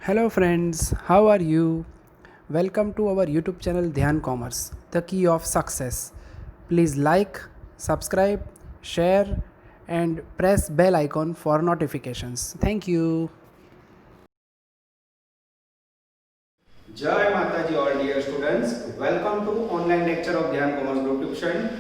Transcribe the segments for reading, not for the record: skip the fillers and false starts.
Hello friends, how are you? Welcome to our YouTube channel Dhyan Commerce, the key of success. Please like, subscribe, share and press bell icon for notifications. Thank you. जय माता जी all dear students, welcome to online lecture of Dhyan commerce group tuition.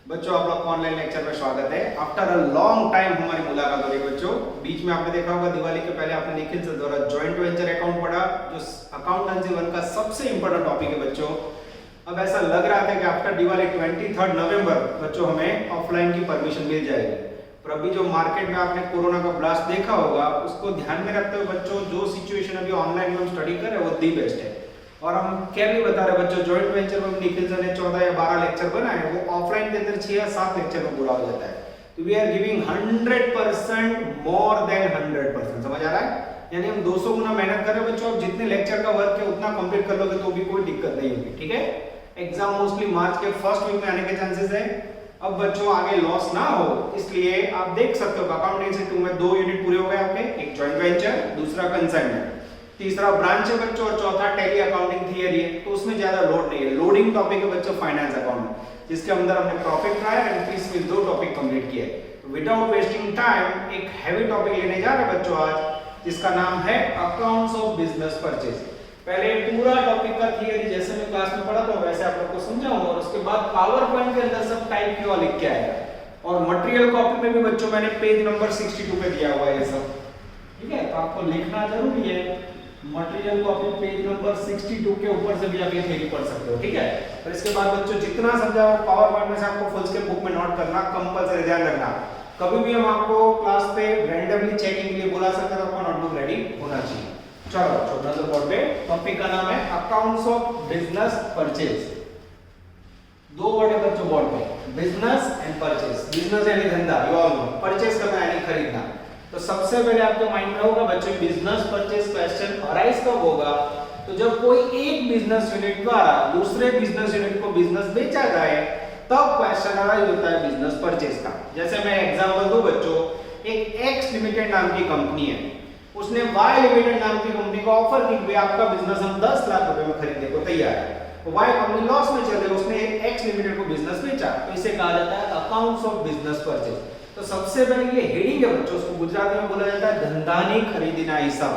बच्चों आप लोग का online lecture में स्वागत है। आफ्टर अ लॉन्ग टाइम हमारी मुलाकात हो रही है बच्चों। बीच में आपने देखा होगा दिवाली के पहले आपने निखिल से द्वारा जॉइंट वेंचर अकाउंट पढ़ा, जो अकाउंटेंसी वन का सबसे इंपॉर्टेंट टॉपिक है बच्चों। अब ऐसा लग रहा था कि आफ्टर दिवाली 23 नवंबर बच्चों हमें ऑफलाइन की परमिशन मिल जाएगी, पर अभी जो मार्केट में आपने कोरोना का ब्लास्ट देखा होगा उसको ध्यान में रखते हुए बच्चों जो सिचुएशन अभी ऑनलाइन में हम स्टडी कर रहे हैं वो दी बेस्ट है। और हम क्या भी बता रहे बच्चों, जॉइंट वेंचर में निखिल सर ने 14 या 12 लेक्चर बनाए, वो ऑफलाइन के अंदर 6 या 7 लेक्चर में पूरा हो जाता है। तो we are giving 100% more than 100%। समझ आ रहा है? यानी हम 200 गुना मेहनत कर रहे हैं बच्चों। आप जितने लेक्चर का वर्क है उतना कंप्लीट कर लोगे तो भी कोई दिक्कत नहीं होगी, ठीक है। एग्जाम मोस्टली मार्च के फर्स्ट वीक में आने के चांसेस है। अब बच्चों आगे लॉस ना हो इसलिए आप देख सकते हो अकाउंटेंसी 2 में 2 यूनिट पूरे हो गए आपके, एक जॉइंट वेंचर, दूसरा कंसाइनमेंट, तीसरा ब्रांच है बच्चों और चौथा टैली अकाउंटिंग थियरी है। तो उसमें ज्यादा लोड नहीं है। लोडिंग टॉपिक है बच्चों फाइनेंस अकाउंट, जिसके अंदर हमने प्रॉफिट ट्रायल एंड फीस में 2 टॉपिक कंप्लीट किए। विदाउट वेस्टिंग टाइम एक हैवी टॉपिक लेने जा रहे हैं बच्चों आज, जिसका नाम है अकाउंट्स ऑफ बिजनेस परचेज। पहले पूरा टॉपिक का थियरी जैसे मैं क्लास में पढ़ाता हूं वैसे आप लोग को समझाऊंगा, और उसके बाद पावर पॉइंट के अंदर सब टाइप क्यों लिख के आएगा। और मटेरियल कॉपी में भी बच्चों मैंने पेज नंबर 62 पे दिया हुआ है ये सब, ठीक है। तो आपको लिखना जरूरी है। मटेरियल कॉपी पेज नंबर 62 के ऊपर से भी आप ये थ्योरी पढ़ सकते हो, ठीक है। और इसके बाद बच्चों जितना समझा वो पावर पॉइंट में से आपको फुल स्केप बुक में नोट करना कंपलसरी, ध्यान रखना। कभी भी हम आपको क्लास पे रैंडमली चेकिंग के लिए बुला सकते हैं तो आपका नोटबुक रेडी होना चाहिए। चलो छोटा सा बोर्ड पे टॉपिक का नाम है accounts of business purchase. 2 word है बच्चों बोर्ड पे, बिजनेस एंड परचेज। बिजनेस यानी धंधा, यू ऑल नो। परचेज करना यानी खरीदना। तो सबसे पहले आपके माइंड में होगा बच्चों बिजनेस परचेज क्वेश्चन अराइज कब होगा, तो जब कोई एक बिजनेस यूनिट द्वारा दूसरे बिजनेस यूनिट को बिजनेस बेचा जाए तब क्वेश्चन अराइज होता है बिजनेस परचेज का। जैसे मैं एग्जांपल दूं बच्चों, एक एक्स लिमिटेड नाम की कंपनी है, उसने वाई लिमिटेड नाम की कंपनी को ऑफर की कि आपका बिजनेस हम 10 लाख रुपए में खरीदने को तैयार है। तो वाई कंपनी लॉस में चल रही है, उसने एक्स लिमिटेड को बिजनेस बेचा, तो इसे कहा जाता है अकाउंट्स ऑफ बिजनेस परचेज। तो सबसे पहले ये हेडिंग है बच्चों, उसको गुजराती में बोला जाता है धंधानी खरीदीना हिसाब।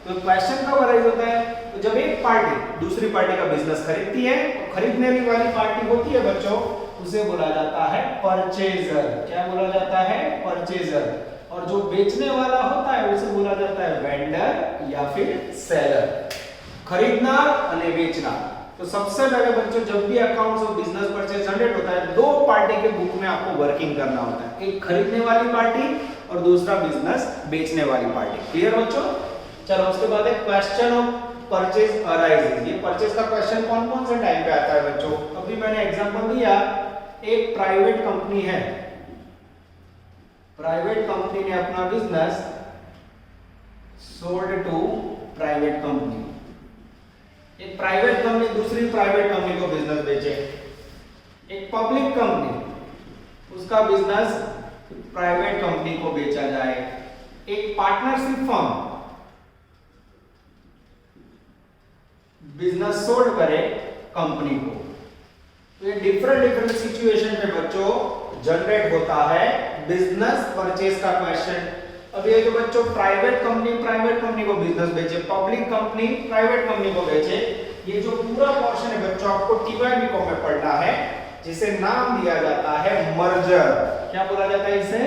तो क्वेश्चन कब अराइज होता है, तो जब एक पार्टी दूसरी पार्टी का बिजनेस खरीदती है, तो खरीदने वाली पार्टी होती है बच्चों, उसे बोला जाता है परचेजर। क्या बोला जाता है? परचेजर। और जो बेचने वाला होता है उसे बोला जाता है वेंडर या फिर सेलर। खरीदना और बेचना। तो सबसे पहले बच्चों जब भी accounts of business purchase generate होता है, 2 पार्टी के बुक में आपको वर्किंग करना होता है, एक खरीदने वाली पार्टी और दूसरा बिजनेस बेचने वाली पार्टी। क्लियर बच्चों? चलो उसके बाद एक क्वेश्चन ऑफ परचेज अराइजेस। ये परचेज का क्वेश्चन कौन कौन से टाइम पे आता है बच्चों? अभी मैंने एग्जांपल दिया, एक प्राइवेट कंपनी है, प्राइवेट कंपनी ने अपना business sold to private company. एक प्राइवेट कंपनी दूसरी प्राइवेट कंपनी को बिजनेस बेचे। एक पब्लिक कंपनी, उसका बिजनेस प्राइवेट कंपनी को बेचा जाए। एक पार्टनरशिप फर्म बिजनेस सोल्ड करे कंपनी को। तो ये डिफरेंट सिचुएशन पे बच्चों जनरेट होता है बिजनेस परचेज का क्वेश्चन। अब ये जो बच्चों प्राइवेट कंपनी को बिजनेस बेचे, पब्लिक कंपनी प्राइवेट कंपनी को बेचे, ये जो पूरा पोर्शन है बच्चों आपको टीवाईबी को में पढ़ना है, जिसे नाम दिया जाता है मर्जर। क्या बोला जाता है इसे?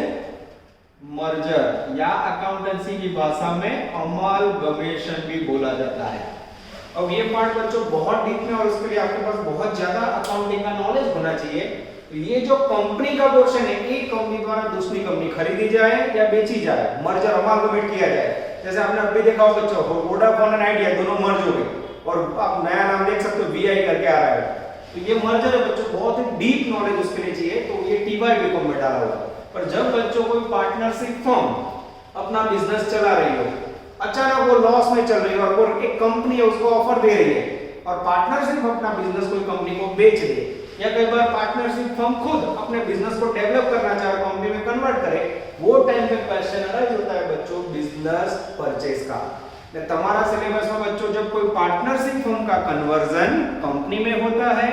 मर्जर, या अकाउंटेंसी की भाषा में अमालगमेशन भी बोला जाता है। अब ये पार्ट बच्चों बहुत डीप में, और उसके लिए आपके पास बहुत ज्यादा अकाउंटिंग का नॉलेज होना चाहिए। तो ये जो कंपनी का पोर्शन है, एक कंपनी द्वारा दूसरी कंपनी खरीदी जाए या बेची जाए, मर्जर अमालगमेट किया जाए। जैसे आपने अभी देखा हो बच्चों, वोडाफोन और आइडिया दोनों मर्ज हो गए और आप नया नाम देख सकते हो वीआई करके आ रहा है। तो ये मर्जर है बच्चों, बहुत ही डीप नॉलेज उसके लिए चाहिए, तो ये टीवाईबी को में डाला हुआ। पर जब बच्चों कोई पार्टनरशिप फर्म अपना बिजनेस चला रही हो, अचानक वो लॉस में चल रही है और वो एक कंपनी है उसको ऑफर दे रही है, और पार्टनरशिप अपना बिजनेस कोई कंपनी को बेच दे, या कई बार पार्टनरशिप फर्म खुद अपने बिजनेस को डेवलप करना चाहे कंपनी में कन्वर्ट करे, वो टाइम पे क्वेश्चन अराइज होता है बच्चों बिजनेस परचेज का। તમારા સિલેબસમાં બચ્ચો जब कोई पार्टनरशिप फर्म का कन्वर्जन कंपनी में होता है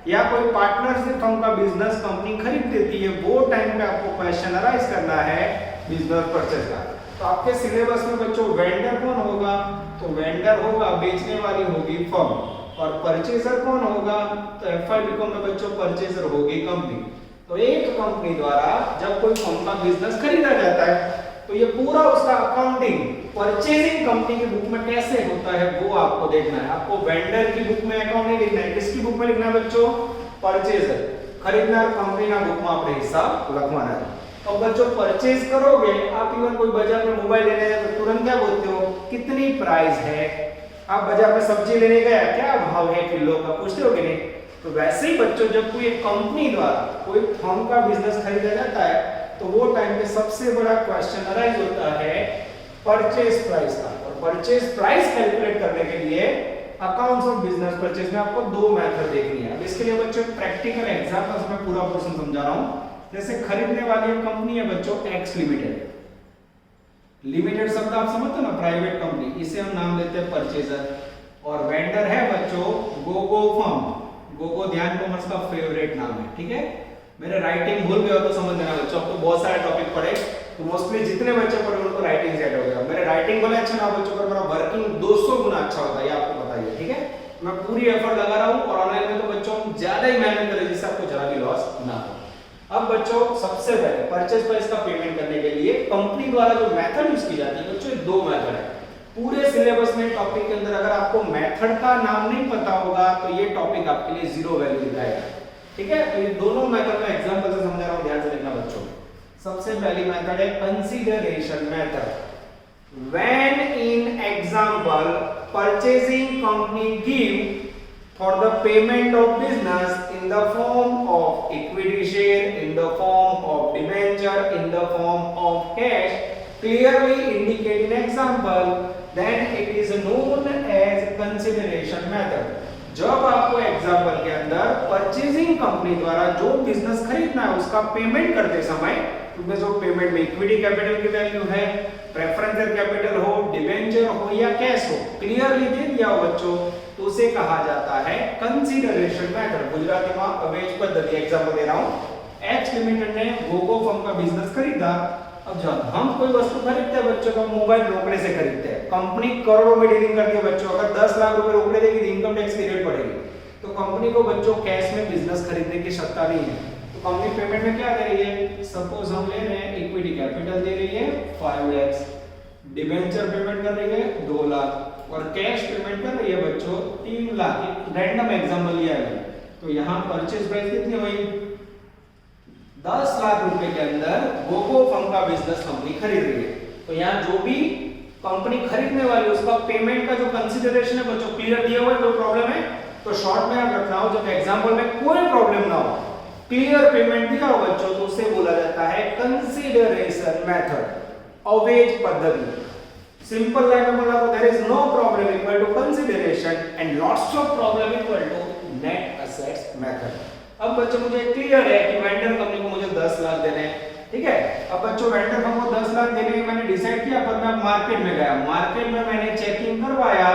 या कोई पार्टनरशिप फर्म का बिजनेस कंपनी खरीद देती है, वो टाइम पे आपको क्वेश्चन अराइज करना है बिजनेस परचेज का। तो आपके सिलेबस में बच्चों वेंडर कौन होगा, तो वेंडर होगा बेचने वाली होगी फर्म, और परचेजर कौन होगा, तो एफआईबीकॉम में बच्चों परचेजर होगी कंपनी। तो एक कंपनी द्वारा जब कोई फर्म का बिजनेस खरीदा जाता है तो ये पूरा उसका अकाउंटिंग परचेजिंग कंपनी की बुक में कैसे होता है वो आपको देखना है। आपको वेंडर की बुक में अकाउंट नहीं लिखना है, किसकी बुक में लिखना है बच्चों, परचेजर खरीदनार कंपनी ना बुक में આપણે हिसाब લખવાના है। और बच्चों परचेज करोगे आप, इवन कोई बाजार में मोबाइल लेने जाए तो तुरंत क्या बोलते हो, कितनी प्राइस है। आप बाजार में सब्जी लेने गए, क्या भाव है किलो का, पूछते हो कि नहीं। तो वैसे ही बच्चों जब कोई एक कंपनी द्वारा कोई फर्म का बिजनेस खरीदा जाता है तो वो टाइम पे सबसे बड़ा क्वेश्चन अराइज होता है परचेज प्राइस का। और परचेज प्राइस कैलकुलेट करने के लिए अकाउंट्स ऑफ बिजनेस परचेज में आपको दो मेथड देखनी है। अब इसके लिए बच्चों प्रैक्टिकल एग्जांपल्स में पूरा पोर्शन समझा रहा हूं। जैसे खरीदने वाली एक कंपनी है बच्चों एक्स लिमिटेड, लिमिटेड शब्द आप समझते हो ना, प्राइवेट कंपनी, इसे हम नाम देते हैं परचेजर। और वेंडर है बच्चों गोगो फर्म, गोगो ध्यान कॉमर्स का फेवरेट नाम है, ठीक है। मेरे राइटिंग भूल गए हो तो समझ लेना बच्चों, अब तो बहुत सारे टॉपिक पढ़े तो मोस्टली जितने बच्चे पढ़े उनको राइटिंग सेट हो गया। मेरे राइटिंग भले अच्छा ना बच्चों पर मेरा वर्किंग 200 गुना अच्छा होता है, ये आपको बताइए, ठीक है। मैं पूरी एफर्ट लगा रहा हूं और ऑनलाइन में तो बच्चों हम ज्यादा ही मेहनत करें जिससे आपको जरा भी लॉस ना हो। अब बच्चों सबसे पहले परचेज प्राइस का पेमेंट करने के लिए कंपनी द्वारा जो मेथड यूज की जाती है बच्चों, दो मेथड है। पूरे सिलेबस में टॉपिक के अंदर अगर आपको मेथड का नाम नहीं पता होगा तो ये टॉपिक आपके लिए जीरो वैल्यू दिखाएगा, ठीक है। तो ये दोनों मेथड में एग्जांपल से समझा रहा हूं, ध्यान से देखना बच्चों। सबसे पहली मेथड है consideration method. When in example purchasing company give for the payment of business in the form of equity share, in the form of debenture, in the form of cash, clearly indicate in example, then it is known as consideration method। जब आपको example के अंदर purchasing company द्वारा जो business खरीदना है उसका payment करते समय, क्योंकि जो पेमेंट में इक्विटी कैपिटल की वैल्यू है, प्रेफरेंस कैपिटल हो, डिबेंचर हो या कैश हो, क्लियरली दे दिया हो बच्चों, तो उसे कहा जाता है कंसीडरेशन मेथड। गुजराती में अवेज पद्धति एग्जांपल दे रहा हूं। एक्स लिमिटेड ने गोगो फर्म का बिजनेस खरीदा। अब जब हम कोई वस्तु खरीदते हैं बच्चों तो मोबाइल रोकड़े से खरीदते हैं। कंपनी करोड़ों में डीलिंग करती है बच्चों, अगर 10 लाख रुपए रोकड़े देगी तो इनकम टैक्स की रेट बढ़ेगी। तो कंपनी को बच्चों कैश में बिजनेस खरीदने की क्षमता नहीं है, तो कंपनी पेमेंट में क्या दे रही है, सपोज हम ले रहे हैं इक्विटी कैपिटल दे रही है 5 डिबेंचर पेमेंट कर रही है 2 लाख और कैश पेमेंट कर रही है बच्चों 3 लाख। एक रैंडम एग्जांपल लिया है। तो यहां परचेज प्राइस कितनी हुई, 10 लाख रुपए के अंदर गोगो फर्म का बिजनेस कंपनी खरीद रही है। तो यहां जो भी कंपनी खरीदने वाली है उसका पेमेंट का जो कंसीडरेशन है बच्चों क्लियर दिया हुआ है, कोई प्रॉब्लम है तो शॉर्ट में आप रखना हो, जब एग्जांपल में कोई प्रॉब्लम ना हो, क्लियर पेमेंट दिया हो बच्चों, तो उसे बोला जाता है कंसीडरेशन मेथड, अवेज पद्धति। सिंपल लाइन में बोला तो there is no problem equal to consideration and lots of problem equal to net assets method. अब बच्चों मुझे क्लियर है कि वेंडर कंपनी को मुझे 10 लाख देने हैं, ठीक है। अब बच्चों वेंडर कंपनी को 10 लाख देने के मैंने डिसाइड किया, पर मैं मार्केट में गया, मार्केट में मैंने चेकिंग करवाया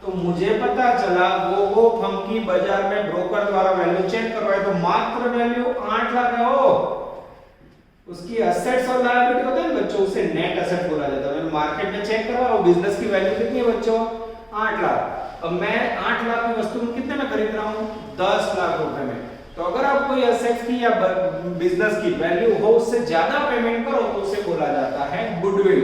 तो मुझे पता चला गोगो फर्म की बाजार में ब्रोकर द्वारा वैल्यू चेक करवाई तो मात्र वैल्यू 8 लाख है। हो उसकी एसेट्स और लायबिलिटी होता है बच्चों, उसे नेट एसेट बोला जाता है। मैंने मार्केट में चेक करवाया और बिजनेस की वैल्यू कितनी है बच्चों, 8 लाख। अब मैं 8 लाख की वस्तु कितने में खरीद रहा हूं, 10 लाख रुपए में। तो अगर आप कोई एसेट्स की या बिजनेस की वैल्यू हो उससे ज्यादा पेमेंट करो तो उसे बोला जाता है गुडविल,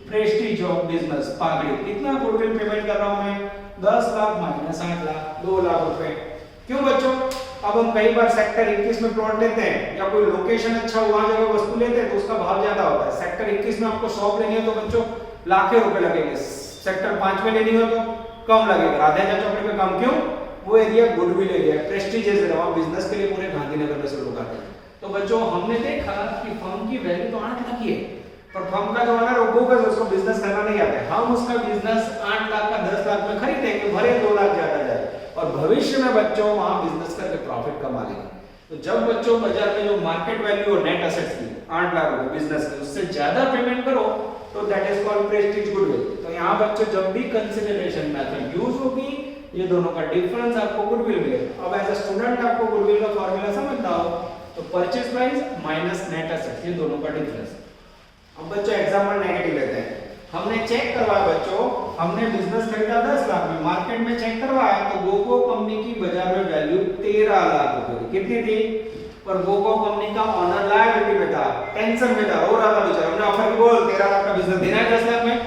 प्रेस्टीज ऑफ बिजनेस, पागड़ी। कितना गुडविल पेमेंट कर रहा हूं मैं, 10 लाख माइनस 8 लाख, 2 लाख रुपए। क्यों बच्चों, अब हम कई बार सेक्टर 21 में प्लॉट लेते हैं या कोई लोकेशन अच्छा हो वहां जगह वस्तु लेते हैं तो उसका भाव ज्यादा होता है। सेक्टर 21 में आपको शॉप लेनी है तो बच्चों लाखों रुपए लगेंगे, सेक्टर 5 में लेनी हो तो कम लगेगा, राधेजा चौकड़ी पे कम। क्यों, वो area goodwill area, Prestige area, वहां बिजनेस के लिए पूरे गांधीनगर में से लोग आते हैं। तो बच्चों हमने देखा कि फर्म की वैल्यू तो 8 लाख ही है, पर फर्म का जो ओनर है वो उसको बिजनेस करना नहीं आता है। हम उसका बिजनेस 8 लाख का 10 लाख में खरीदेंगे, भले 2 लाख ज्यादा जाए और भविष्य में बच्चों वहां बिजनेस करके प्रॉफिट कमा लेंगे। तो जब बच्चों बाजार में जो मार्केट वैल्यू हो नेट असेट्स की 8 लाख रुपए बिजनेस की, उससे ज्यादा पेमेंट करो तो that is called Prestige goodwill. तो यहाँ बच्चों जब भी कंसिडरेशन मेथड यूज होगी, ये दोनों का डिफरेंस आपको गुडविल मिलेगा। अब एज अ स्टूडेंट आपको गुडविल का फॉर्मूला समझना हो तो purchase price minus net assets, ये दोनों का डिफरेंस। अब बच्चों एग्जांपल नेगेटिव लेते हैं। हमने चेक करवाया बच्चों, हमने बिजनेस खरीदा 10 लाख में, मार्केट में चेक करवाया तो गोगो कंपनी की बाजार में वैल्यू 13 लाख रुपए की। कितनी थी? पर गोगो कंपनी का ऑनर लायबिलिटी में था, टेंशन में था, रो रहा था बेचारा। हमने ऑफर की बोल 13 लाख का बिजनेस देना है 10 लाख में,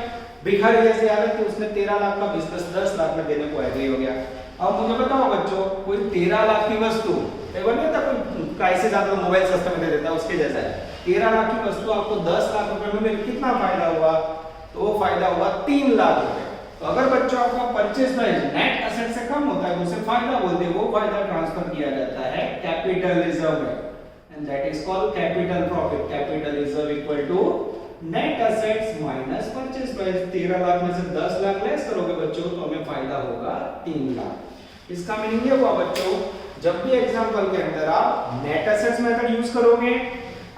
भिखारी जैसे हालत कि उसने 13 लाख का बिजनेस 10 लाख में देने को एग्री हो गया। अब मुझे बताओ बच्चों, कोई 13 लाख की वस्तु, एक बार नहीं था कोई प्राइस से ज्यादा मोबाइल सस्ते में दे देता है, उसके जैसा है। 13 लाख की वस्तु आपको 10 लाख रुपए में मिल, कितना फायदा हुआ? तो वो फायदा हुआ 3 लाख रुपए। तो अगर बच्चों आपका परचेज प्राइस नेट असेट से कम होता है, उसे फायदा बोलते हैं, वो फायदा ट्रांसफर किया जाता है कैपिटल रिजर्व में, and that is called capital profit. Capital reserve equal to net assets minus purchase price. 13 lakh में से 10 लाख लेस करोगे बच्चों तो हमें फायदा होगा 3 लाख। इसका मीनिंग ये हुआ बच्चों, जब भी एग्जांपल के अंदर आप नेट असेट्स मेथड यूज करोगे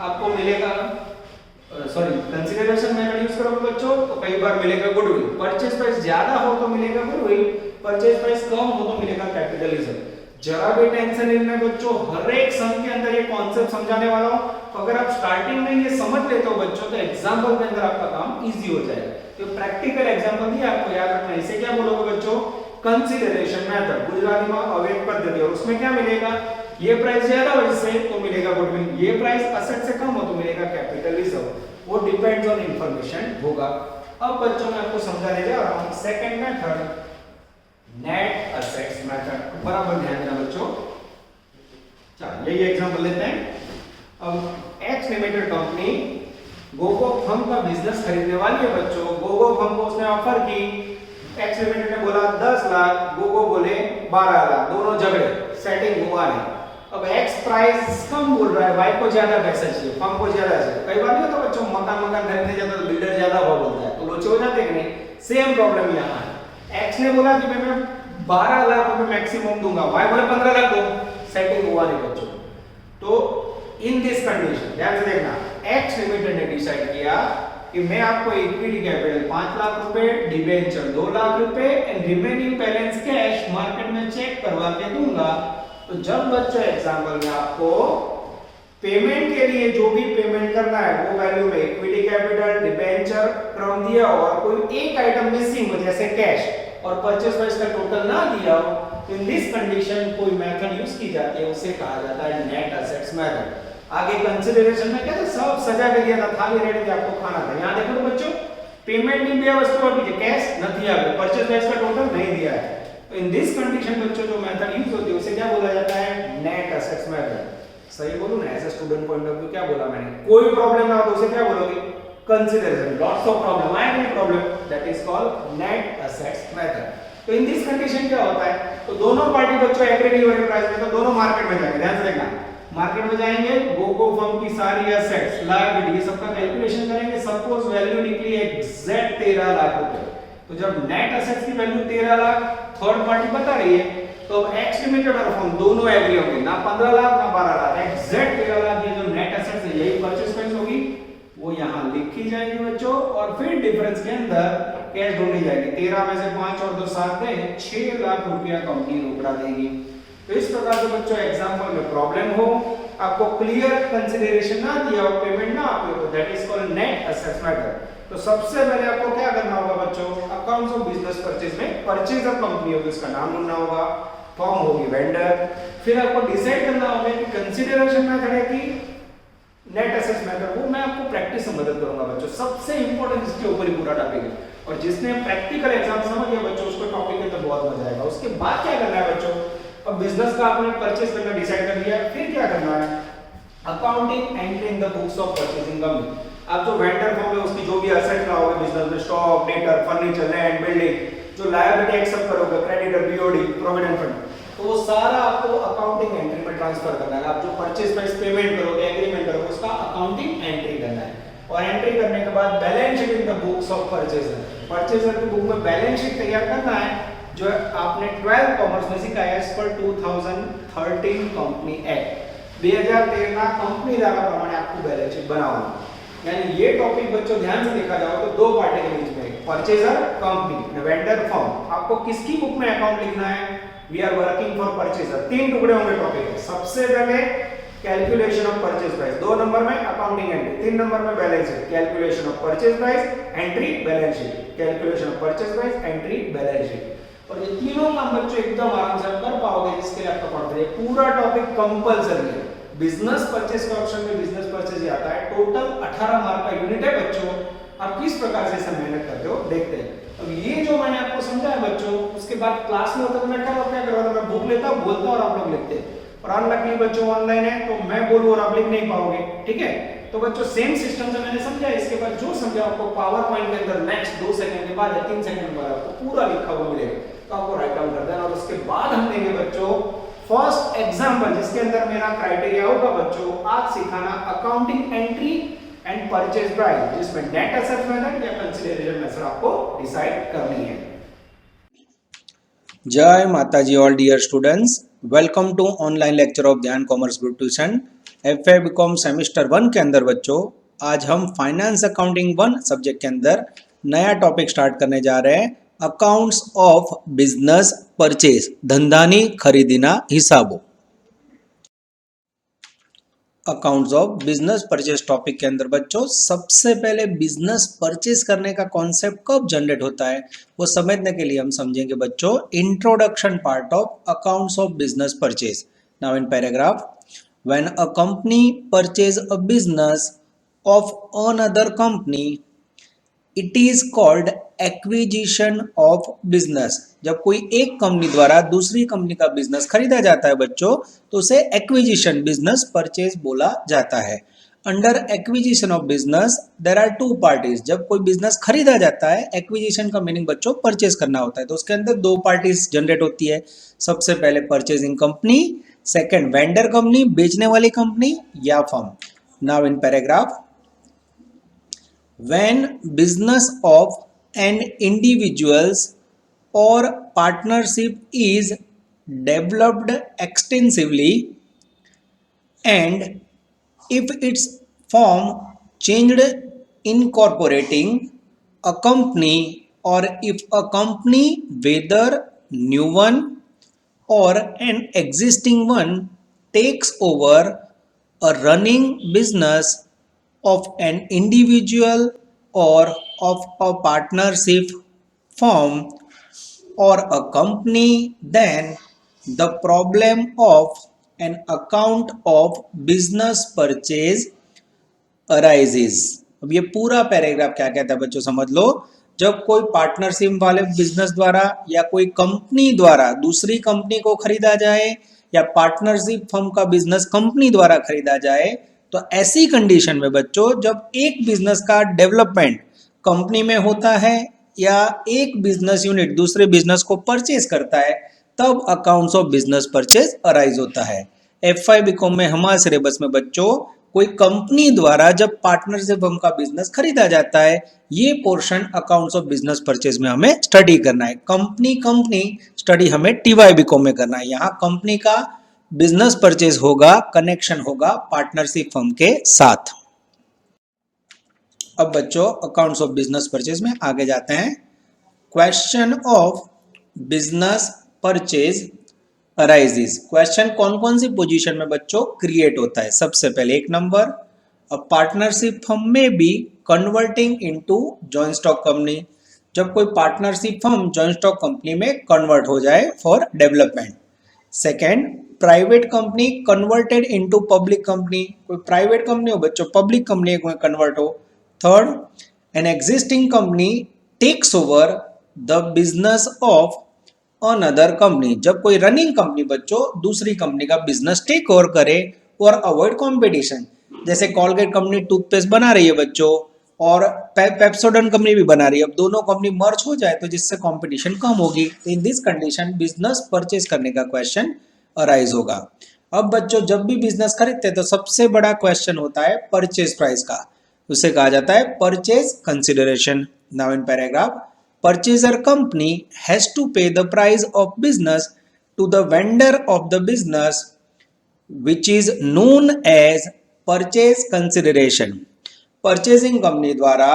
आपको मिलेगा, सॉरी कंसीडरेशन मेथड यूज करोगे बच्चों तो कई बार मिलेगा गुडविल। परचेज प्राइस ज्यादा हो तो मिलेगा गुडविल, परचेज प्राइस कम हो तो मिलेगा कैपिटल रिजर्व। जरा भी टेंशन नहीं है बच्चों, हर एक सम के अंदर ये कॉन्सेप्ट समझाने वाला हूं, तो अगर आप स्टार्टिंग में ये समझ लेते हो बच्चों तो एग्जांपल के अंदर आपका काम इजी हो जाएगा। तो प्रैक्टिकल एग्जांपल दिया आपको याद रखना, इसे क्या बोलोगे बच्चों? कंसीडरेशन मेथड, गुजराती में अवैध पद्धति। और उसमें क्या मिलेगा? ये प्राइस ज्यादा हो इससे तो मिलेगा गुडविल, ये प्राइस असेट से कम हो तो मिलेगा कैपिटल रिजर्व। वो डिपेंड्स ऑन इंफॉर्मेशन होगा। अब बच्चों मैं आपको समझाने जा रहा हूं second method, net assets method. बराबर ध्यान देना बच्चों। चलिए यही एग्जांपल लेते हैं। अब x limited company Gogo firm का बिजनेस खरीदने वाली है बच्चों। गोगो फर्म को उसने ऑफर की, एक्स लिमिटेड ने बोला 10 लाख, गोगो बोले 12 लाख, दोनों झगड़े, सेटिंग हुआ नहीं। अब एक्स प्राइस कम बोल रहा है, वाई को ज्यादा पैसा चाहिए, फर्म को ज्यादा चाहिए। कई बार नहीं होता बच्चों, मकान खरीदने जाता तो बिल्डर ज्यादा भाव बोलता है तो लोचे हो जाते कि नहीं? सेम प्रॉब्लम यहाँ है। एक्स ने बोला कि मैं 12 लाख रुपए मैक्सिमम दूंगा, वाई बोले 15 लाख दो, सेटिंग हुआ नहीं बच्चों। तो इन दिस कंडीशन ध्यान से देखना, एक्स लिमिटेड ने डिसाइड किया कि मैं आपको इक्विटी कैपिटल 5 लाख रुपए, डिबेंचर 2 लाख रुपए and remaining balance cash market में चेक करवा के दूंगा। तो जब बच्चों एग्जांपल में आपको पेमेंट के लिए जो भी पेमेंट करना है वो वैल्यू में इक्विटी कैपिटल, डिबेंचर क्रम दिया और कोई एक आइटम मिसिंग हो जैसे कैश और परचेज प्राइस का टोटल ना दिया हो, तो इन दिस कंडीशन कोई मेथड यूज की जाती है, उसे कहा जाता है नेट असेट्स मेथड। आगे कंसीडरेशन में क्या था, सब सजा के दिया था, थाली रेडी थी, आपको खाना था। यहां देखो तो बच्चों पेमेंट नहीं दिया, वस्तु और कैश नहीं दिया, परचेज प्राइस का टोटल नहीं दिया है। तो इन दिस कंडीशन बच्चों जो मेथड यूज होती है उसे क्या बोला जाता है? Net assets method. सही बोलूं ना, as a student point of view क्या बोला मैंने? कोई प्रॉब्लम ना हो तो उसे क्या बोलोगे? कंसीडरेशन। लॉट्स ऑफ प्रॉब्लम आए नहीं problem, that is called net assets method. तो इन दिस कंडीशन क्या होता है? तो दोनों पार्टी बच्चों एग्री नहीं हो रहे प्राइस में, तो दोनों मार्केट में जाएंगे। ध्यान से देखना, मार्केट में जाएंगे, गोगो फर्म की सारी एसेट्स, लायबिलिटी, ये सबका कैलकुलेशन करेंगे। सपोज वैल्यू निकली एग्जैक्ट 13 लाख रुपए। तो जब नेट असेट्स की वैल्यू 13 लाख थर्ड पार्टी बता रही है, तो अब एक्स लिमिटेड और फर्म दोनों एग्री होंगे, ना 15 लाख ना 12 लाख, एग्जैक्ट 13 लाख। ये जो नेट असेट्स है यही परचेज प्राइस होगी, वो यहां लिखी जाएगी बच्चों। और फिर डिफरेंस के अंदर कैश ढूंढी जाएगी। 13 में से 5 और 2 7 गए, 6 लाख रुपया कंपनी रोकड़ा देगी। तो इस प्रकार से बच्चों एग्जांपल में प्रॉब्लम हो, आपको क्लियर कंसीडरेशन ना दिया हो, पेमेंट ना आपको, तो that is called net assets method. तो सबसे पहले आपको क्या करना होगा बच्चों? अकाउंट्स ऑफ बिजनेस परचेज में परचेजर कंपनी होगी, उसका नाम ढूंढना होगा, फर्म होगी वेंडर। फिर आपको डिसाइड करना होगा कि कंसीडरेशन मेथड है कि नेट असेट्स मेथड। वो मैं आपको प्रैक्टिस से मदद करूंगा बच्चों, सबसे इंपॉर्टेंट इसके ऊपर ही पूरा टॉपिक है। और जिसने प्रैक्टिकल एग्जाम समझ लिया बच्चों, उसको टॉपिक में तो बहुत मजा आएगा। उसके बाद क्या करना है बच्चों? अब बिजनेस का आपने परचेज करना डिसाइड कर लिया, फिर क्या करना है? Accounting entry in the books of purchasing company. आप जो वेंडर फॉर्म है उसकी जो भी एसेट रहोगे बिजनेस में, stock, debtor, furniture, land, building, जो लायबिलिटी एक्सेप्ट करोगे, क्रेडिटर, बीओडी, प्रोविडेंट फंड, तो वो सारा आपको अकाउंटिंग एंट्री में ट्रांसफर करना है। आप जो परचेज प्राइस पेमेंट करोगे, एग्रीमेंट करोगे, उसका अकाउंटिंग एंट्री करना है। और एंट्री करने के बाद balance sheet in the books of purchaser, purchaser की बुक में बैलेंस शीट तैयार करना है, जो आपने 12 कॉमर्स में सीखा है एज पर 2013 कंपनी एक्ट। 2013 ના કંપની ધારા પ્રમાણે आपको बैलेंस शीट बनाना। यानी ये टॉपिक बच्चों ध्यान से देखा जाओ तो दो पार्टी के बीच में, परचेजर कंपनी, वेंडर फर्म। आपको किसकी बुक में अकाउंट लिखना है? We are working for purchaser. तीन टुकड़े होंगे टॉपिक के। सबसे पहले calculation of purchase price, 2 number में अकाउंटिंग एंट्री, 3 नंबर में balance sheet, calculation of purchase price, entry, balance sheet, calculation of purchase price, entry, balance sheet. और ये तीनों काम बच्चों एकदम आराम से आप कर पाओगे, जिसके लिए आपका पढ़ते हैं पूरा टॉपिक कंपलसरी है। बिजनेस परचेज का ऑप्शन में बिजनेस परचेज ही आता है। टोटल 18 मार्क का यूनिट है बच्चों। आप किस प्रकार से इसे मेहनत करते हो देखते हैं। अब ये जो मैंने आपको समझाया बच्चों, उसके बाद क्लास में होता है मैं क्या करूंगा, मैं बुक लेता हूं, बोलता हूं और आप लोग लिखते हैं। और अनलकी बच्चों ऑनलाइन है तो मैं बोलूं और आप लिख नहीं पाओगे, ठीक है। तो बच्चों सेम सिस्टम से मैंने समझाया। इसके बाद जो समझा आपको पावर पॉइंट के अंदर नेक्स्ट 2 सेकंड के बाद या 3 सेकंड बाद आपको पूरा लिखा हुआ मिलेगा, तो आपको राइट डाउन कर देना। और उसके बाद हम देंगे बच्चों फर्स्ट एग्जांपल, जिसके अंदर मेरा क्राइटेरिया होगा बच्चों आज सिखाना accounting entry and purchase price, जिसमें नेट एसेट मेथड या कंसीडरेशन मेथड आपको डिसाइड करनी है। जय माताजी all dear students, welcome to online lecture of Dhyan commerce group tuition FA BCom semester 1 के अंदर बच्चों आज हम फाइनेंस अकाउंटिंग 1 सब्जेक्ट के अंदर नया टॉपिक स्टार्ट करने जा रहे हैं, अकाउंट्स ऑफ बिजनेस परचेज, धंधानी खरीदीना हिसाबो। Accounts of business purchase topic के अंदर बच्चों सबसे पहले बिजनेस परचेज करने का कॉन्सेप्ट कब जनरेट होता है वो समझने के लिए हम समझेंगे बच्चों introduction part of accounts of business purchase. Now in paragraph, when a company purchase a business of another company it is called acquisition of business. जब कोई एक कंपनी द्वारा दूसरी कंपनी का बिजनेस खरीदा जाता है बच्चों तो उसे एक्विजिशन बिजनेस परचेज बोला जाता है। Under acquisition of business there are 2 parties. जब कोई बिजनेस खरीदा जाता है, एक्विजिशन का मीनिंग बच्चों परचेज करना होता है, तो उसके अंदर 2 पार्टीज जनरेट होती है। सबसे पहले purchasing company, second vendor company, बेचने वाली कंपनी या firm. Now in paragraph, when business of an individuals or partnership is developed extensively and if its form changed incorporating a company or if a company whether new one or an existing one takes over a running business of an individual or of a partnership firm or a company, then the problem of an account of business purchase arises। अब ये पूरा paragraph क्या कहता है बच्चों समझ लो। जब कोई पार्टनरशिप वाले बिजनेस द्वारा या कोई कंपनी द्वारा दूसरी कंपनी को खरीदा जाए या पार्टनरशिप फर्म का बिजनेस कंपनी द्वारा खरीदा जाए, तो ऐसी कंडीशन में बच्चों जब एक बिजनेस का डेवलपमेंट कंपनी में होता है या एक बिजनेस यूनिट दूसरे बिजनेस को परचेज करता है, तब accounts of business purchase arise होता है। एफआई बीकॉम में हमारे सिलेबस में बच्चों कोई कंपनी द्वारा जब पार्टनरशिप फर्म का बिजनेस खरीदा जाता है, ये portion accounts of business purchase में हमें स्टडी करना है। कंपनी स्टडी हमें टीवाई बीकॉम में करना है। यहाँ कंपनी का बिजनेस परचेज होगा, कनेक्शन होगा पार्टनरशिप फर्म के साथ। अब बच्चों अकाउंट्स ऑफ बिजनेस परचेज में आगे जाते हैं। Question of business purchase arises. Question कौन कौन सी पोजीशन में बच्चों क्रिएट होता है? सबसे पहले 1 नंबर, अ पार्टनरशिप फर्म में be converting into joint stock company. जब कोई partnership firm joint stock company में कन्वर्ट हो जाए for development. Second, private company converted into public company. कोई प्राइवेट कंपनी हो बच्चों पब्लिक कंपनी में कन्वर्ट हो। Third, an existing company takes over the business of another company. जब कोई रनिंग कंपनी बच्चों दूसरी कंपनी का बिजनेस टेक ओवर करे और अवॉइड कंपटीशन। जैसे कॉलगेट कंपनी टूथपेस्ट बना रही है बच्चों और पेप्सोडेंट कंपनी भी बना रही है, अब दोनों कंपनी मर्ज हो जाए तो जिससे कंपटीशन कम होगी। In this condition business purchase करने का क्वेश्चन अराइज होगा। अब बच्चों जब भी बिजनेस खरीदते हैं तो सबसे बड़ा क्वेश्चन होता है परचेज प्राइस का, उसे कहा जाता है purchase consideration. Now in paragraph, purchaser company has to pay the price of business to the vendor of the business which is known as purchase consideration. Purchasing company द्वारा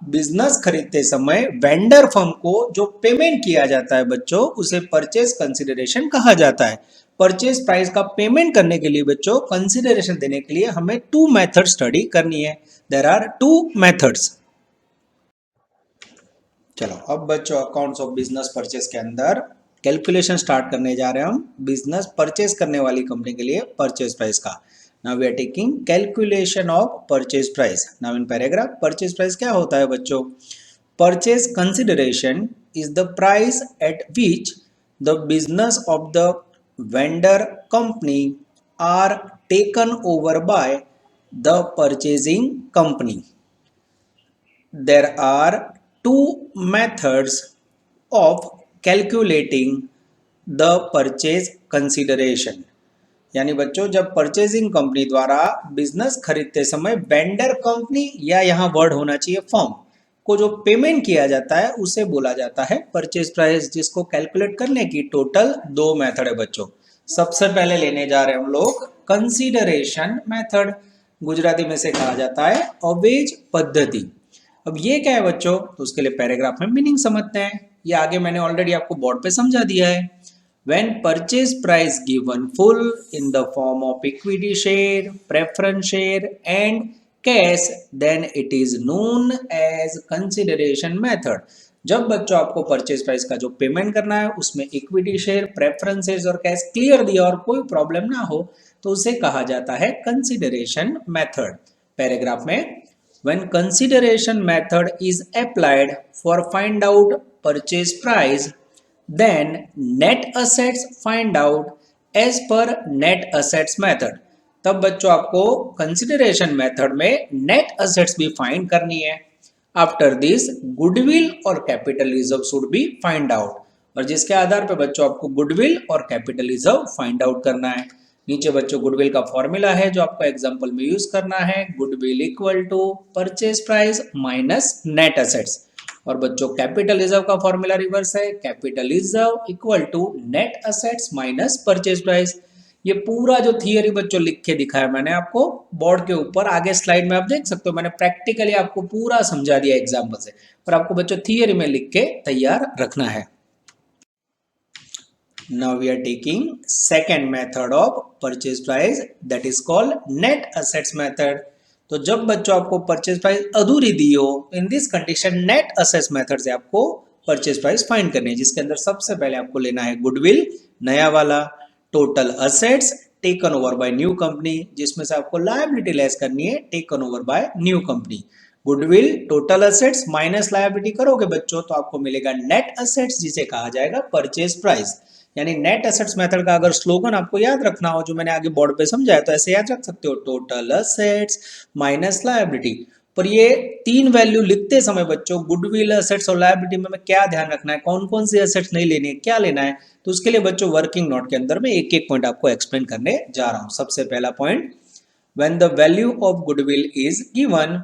business खरीदते समय vendor firm को जो payment किया जाता है बच्चों, उसे परचेज कंसिडरेशन कहा जाता है। परचेज प्राइस का पेमेंट करने के लिए बच्चों कंसिडरेशन देने के लिए हमें 2 मेथड स्टडी करनी है। There are 2 methods. चलो अब बच्चों अकाउंट्स ऑफ बिजनेस परचेज के अंदर कैलकुलेशन स्टार्ट करने जा रहे हैं हम बिजनेस परचेज करने वाली कंपनी के लिए परचेज प्राइस का। Now we are taking calculation of purchase price. Now in paragraph purchase price क्या होता है बच्चों? Purchase consideration is the price at which the business of the vendor company are taken over by the purchasing company. There are two methods of calculating the purchase consideration। यानी बच्चों जब purchasing company द्वारा business खरीदते समय vendor company या यहाँ word होना चाहिए फर्म को जो पेमेंट किया जाता है उसे बोला जाता है परचेज प्राइस, जिसको कैलकुलेट करने की टोटल 2 मेथड है बच्चों। सबसे पहले लेने जा रहे हैं हम लोग कंसीडरेशन मेथड, गुजराती में से कहा जाता है अवेज पद्धति। अब ये क्या है बच्चों? तो उसके लिए पैराग्राफ में मीनिंग समझते हैं। ये आगे मैंने ऑलरेडी आपको बोर्ड पे समझा दिया है। When purchase price given full in the form of equity share, preference share and cash, then it is known as consideration method। जब बच्चों आपको परचेज प्राइस का जो पेमेंट करना है उसमें इक्विटी शेयर, प्रेफरेंसेस और कैश क्लियर दिया और कोई प्रॉब्लम ना हो तो उसे कहा जाता है कंसिडरेशन मेथड। पैराग्राफ में when consideration method is applied for find out purchase price, then net assets find out as per net assets method। तब बच्चों आपको कंसिडरेशन मेथड में नेट असेट्स भी फाइंड करनी है। आफ्टर दिस गुडविल और capital reserve should be find out, और जिसके आधार पर बच्चों आपको गुडविल और कैपिटल रिजर्व फाइंड आउट करना है। नीचे बच्चों गुडविल का फॉर्मूला है जो आपको एग्जांपल में यूज करना है, goodwill equal to purchase price minus net assets. और बच्चों कैपिटल रिजर्व का फॉर्मूला रिवर्स है, capital reserve equal to net assets minus purchase price. ये पूरा जो थियरी बच्चों लिख के दिखाया मैंने आपको बोर्ड के ऊपर, आगे स्लाइड में आप देख सकते हो मैंने प्रैक्टिकली आपको पूरा समझा दिया एग्जाम्पल से, पर आपको बच्चों थियरी में लिख के तैयार रखना है। Now we are taking second method of purchase price, that is called net assets method। तो जब बच्चों आपको परचेज प्राइस अधूरी दी हो, in this condition net assets method से आपको परचेज प्राइस फाइंड करनी है, जिसके अंदर सबसे पहले आपको लेना है गुडविल नया वाला, total assets taken over bye new company, जिसमें से आपको लायबिलिटी लेस करनी है taken over bye new company. Goodwill total assets minus liability करोगे बच्चों तो आपको मिलेगा नेट असेट्स, जिसे कहा जाएगा परचेज प्राइस। यानी नेट असेट्स मेथड का अगर स्लोगन आपको याद रखना हो जो मैंने आगे बोर्ड पे समझाया तो ऐसे याद रख सकते हो, टोटल असेट्स माइनस लायबिलिटी। पर ये 3 वैल्यू लिखते समय बच्चों गुडविल, असेट्स और लायबिलिटी में क्या ध्यान रखना है, कौन कौन सी असेट्स नहीं लेनी है, क्या लेना है, तो उसके लिए बच्चों वर्किंग नोट के अंदर में एक एक पॉइंट आपको एक्सप्लेन करने जा रहा हूं। सबसे पहला point, when the value of goodwill is given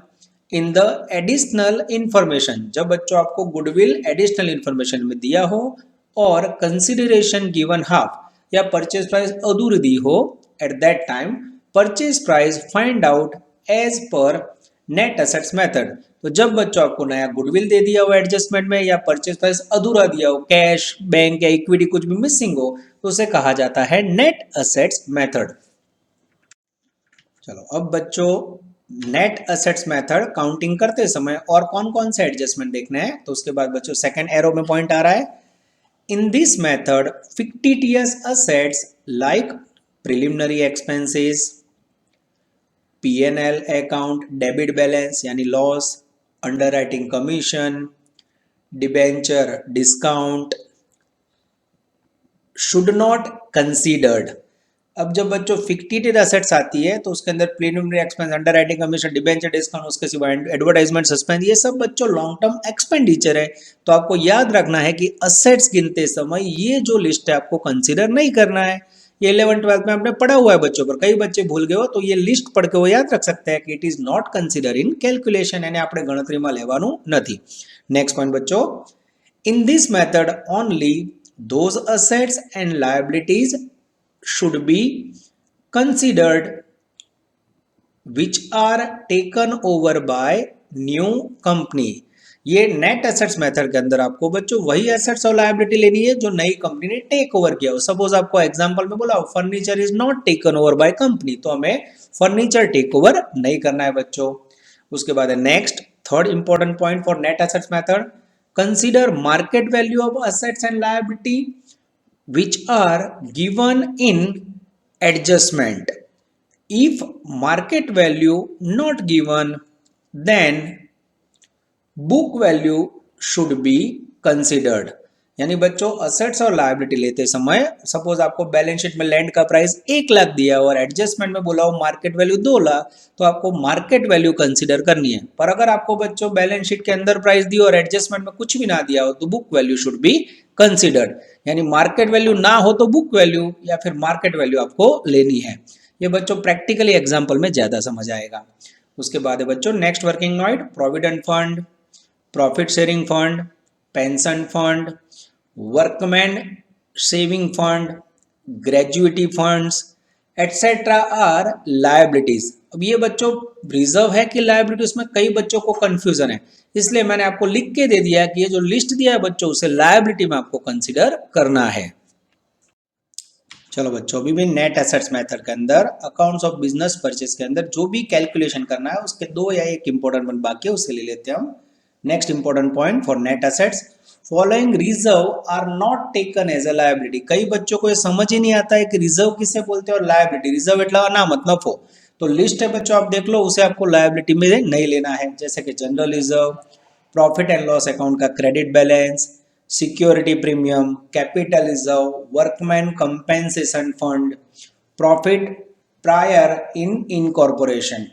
in the additional information. जब बच्चों आपको गुडविल एडिशनल इंफॉर्मेशन में दिया हो और कंसिडरेशन गिवन हाफ या परचेज प्राइस अधूरी दी हो, at that time purchase price find out as per net assets method. तो जब बच्चों आपको नया गुडविल दे दिया हो एडजस्टमेंट में या परचेज प्राइस अधूरा दिया हो, कैश, बैंक या इक्विटी कुछ भी मिसिंग हो, तो उसे कहा जाता है नेट असेट्स मेथड। चलो अब बच्चों नेट असेट्स मेथड काउंटिंग करते समय और कौन कौन से एडजस्टमेंट देखने हैं, तो उसके बाद बच्चों सेकंड एरो में पॉइंट आ रहा है, in this method fictitious assets like preliminary expenses, P&L account, debit balance यानी loss, underwriting commission, debenture discount should not considered। अब जब बच्चों फिक्टिटिव एसेट्स आती है तो उसके अंदर preliminary expense, underwriting commission, debenture discount, उसके सिवा एडवर्टाइजमेंट, सस्पेंस, ये सब बच्चों लॉन्ग टर्म एक्सपेंडिचर है। तो आपको याद रखना है कि असेट्स गिनते समय ये जो लिस्ट है आपको कंसीडर नहीं करना है। ये 11th-12th में आपने पढ़ा हुआ है बच्चों, पर कई बच्चे भूल गए हो तो ये लिस्ट पढ़ के वो याद रख सकते हैं कि it is not consider in calculation, यानी આપણે ગણતરીમાં લેવાનું નથી। नेक्स्ट पॉइंट बच्चों, in this method only those assets and liabilities should be considered which are taken over by new company। ये नेट एसेट्स मेथड के अंदर आपको बच्चों वही एसेट्स और लायबिलिटी लेनी है जो नई कंपनी ने टेक ओवर किया हो। सपोज आपको एग्जांपल में बोला furniture is not taken over by company, तो हमें फर्नीचर टेक ओवर नहीं करना है बच्चों। उसके बाद है next third important point for net assets method, consider market value of assets and liability which are given in adjustment. If market value not given, then book value should be considered। यानी बच्चों assets और liability लेते समय suppose आपको balance sheet में land का price 1 lakh दिया और एडजस्टमेंट में बोला हो मार्केट वैल्यू 2 लाख, तो आपको मार्केट वैल्यू कंसीडर करनी है। पर अगर आपको बच्चों बैलेंस शीट के अंदर प्राइस दी और एडजस्टमेंट में कुछ भी ना दिया हो तो book value should be considered. यानी मार्केट वैल्यू ना हो तो बुक वैल्यू या फिर मार्केट वैल्यू आपको लेनी है। ये बच्चों प्रैक्टिकली एग्जाम्पल में ज्यादा समझ आएगा। उसके बाद है बच्चों next working note, provident fund, profit sharing fund, pension fund, workman saving fund, gratuity funds etcetera are liabilities. अब ये बच्चों रिजर्व है कि लायबिलिटी, उसमें कई बच्चों को कंफ्यूजन है, इसलिए मैंने आपको लिख के दे दिया कि ये जो लिस्ट दिया है बच्चों उसे लायबिलिटी में आपको कंसीडर करना है। चलो बच्चों अभी भी नेट एसेट्स मेथड के अंदर अकाउंट्स ऑफ बिजनेस परचेज के अंदर जो भी कैलकुलेशन करना है उसके 2 या 1 इंपॉर्टेंट पॉइंट बाकी है, उसे ले लेते हैं हम। Next important point for net assets, following reserve are not taken as a liability. कई बच्चों को ये समझ ही नहीं आता है कि रिजर्व किसे बोलते हैं और लायबिलिटी। रिजर्व एटला ना मतलब हो तो लिस्ट है बच्चों आप देख लो, उसे आपको लायबिलिटी में नहीं लेना है। जैसे कि general reserve, profit and loss account का credit balance, security premium, capital reserve, workman compensation fund, profit prior in incorporation.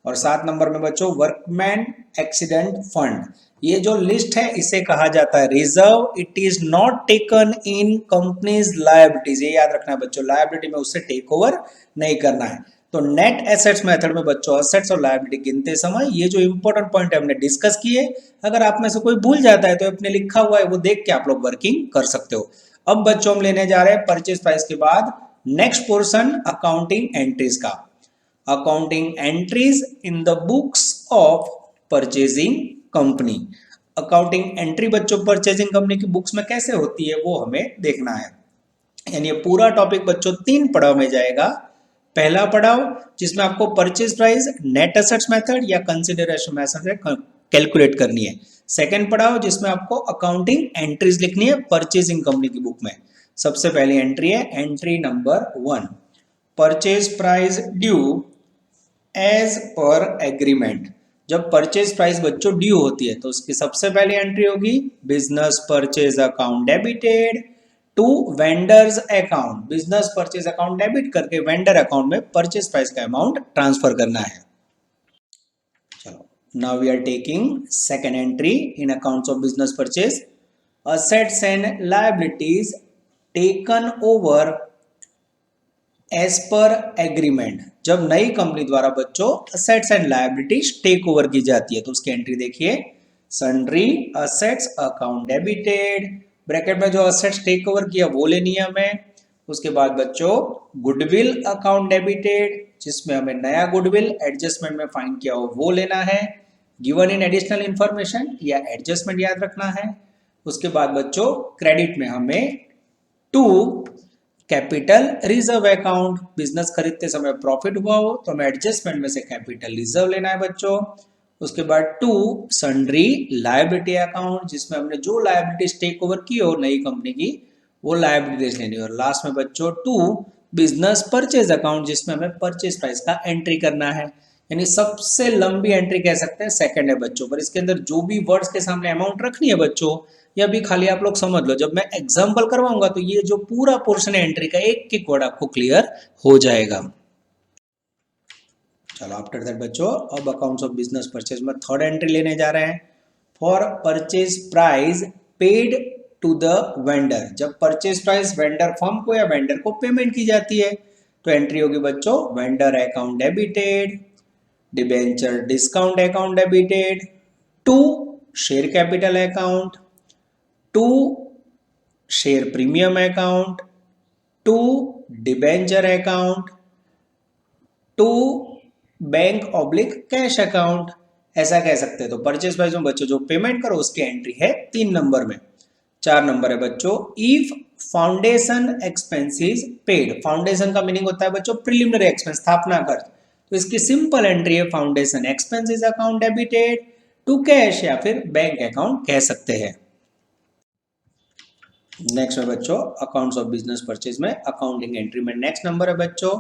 और 7 नंबर में बच्चों वर्कमैन एक्सीडेंट फंड। ये जो लिस्ट है इसे कहा जाता है reserve. It is not taken in companies liabilities. ये याद रखना है बच्चों, लायबिलिटी में उससे टेक ओवर नहीं करना है। तो नेट एसेट्स मेथड में बच्चों असेट्स और लायबिलिटी गिनते समय ये जो इंपॉर्टेंट पॉइंट है हमने डिस्कस किए, अगर आप में से कोई भूल जाता है तो अपने लिखा हुआ है वो देख के आप लोग वर्किंग कर सकते हो। अब बच्चों हम लेने जा रहे हैं परचेज प्राइस के बाद नेक्स्ट पोर्शन अकाउंटिंग एंट्रीज का। Accounting entries in the books of purchasing company. Accounting entry बच्चों परचेजिंग कंपनी की बुक्स में कैसे होती है वो हमें देखना है। यानी ये पूरा टॉपिक बच्चों 3 पड़ाव में जाएगा। पहला पड़ाव जिसमें आपको purchase price net assets method या कंसीडरेशन मेथड से कैलकुलेट करनी है। सेकंड पड़ाव जिसमें आपको अकाउंटिंग एंट्रीज लिखनी है परचेजिंग कंपनी की बुक में। सबसे पहली एंट्री है entry number 1, purchase price due as per agreement. जब परचेज प्राइस बच्चों ड्यू होती है तो उसकी सबसे पहली एंट्री होगी business purchase account debited to vendor's account. Business purchase account debit करके वेंडर अकाउंट में परचेज प्राइस का अमाउंट ट्रांसफर करना है। चलो now we are taking second entry in accounts of business purchase, assets and liabilities taken over as per agreement. जब नई company द्वारा बच्चों assets and liabilities take over की जाती है तो उसकी एंट्री देखिए, sundry assets account debited, bracket में जो असेट्स टेक ओवर किया वो लेनी है हमें। उसके बाद बच्चों गुडविल अकाउंट डेबिटेड, जिसमें हमें नया गुडविल एडजस्टमेंट में फाइंड किया हो वो लेना है। गिवन इन एडिशनल इंफॉर्मेशन या एडजस्टमेंट याद रखना है। उसके बाद बच्चों क्रेडिट में हमें to capital reserve account, business खरीदते समय प्रॉफिट हुआ हो तो हमें एडजस्टमेंट में से कैपिटल रिजर्व लेना है बच्चों। उसके बाद 2 सन्ड्री लायबिलिटी अकाउंट, जिसमें हमने जो लायबिलिटीज टेक ओवर की हो नई कंपनी की वो लायबिलिटीज लेनी है। और लास्ट में बच्चों 2 बिजनेस परचेज अकाउंट, जिसमें हमें परचेज प्राइस का एंट्री करना है। यानी सबसे लंबी एंट्री कह सकते हैं सेकंड है बच्चों, पर इसके अंदर जो भी वर्ड्स के सामने अमाउंट रखनी है बच्चों या भी खाली आप लोग समझ लो, जब मैं एग्जाम्पल करवाऊंगा तो ये जो पूरा पोर्शन है एंट्री का एक एक वर्ड आपको क्लियर हो जाएगा। चलो आफ्टर दैट बच्चों अब अकाउंट्स ऑफ बिजनेस परचेज में थर्ड एंट्री लेने जा रहे हैं for purchase price paid to the vendor. जब परचेज प्राइस वेंडर फर्म को या वेंडर को पेमेंट की जाती है तो एंट्री होगी बच्चों vendor account debited, debenture discount account debited, to share capital account, to share premium account, to debenture account, to bank oblique cash account, ऐसा कह सकते हैं। तो परचेज प्राइस में बच्चों जो पेमेंट करो उसकी एंट्री है 3 नंबर में। 4 नंबर है बच्चों, if foundation expenses paid. Foundation का मीनिंग होता है बच्चों प्रिलिमिनरी एक्सपेंस, स्थापना खर्च। तो इसकी सिंपल एंट्री है foundation expenses account debited to cash, या फिर बैंक अकाउंट कह सकते हैं। नेक्स्ट है बच्चों अकाउंट्स ऑफ बिजनेस परचेज में अकाउंटिंग एंट्री में नेक्स्ट नंबर है बच्चों,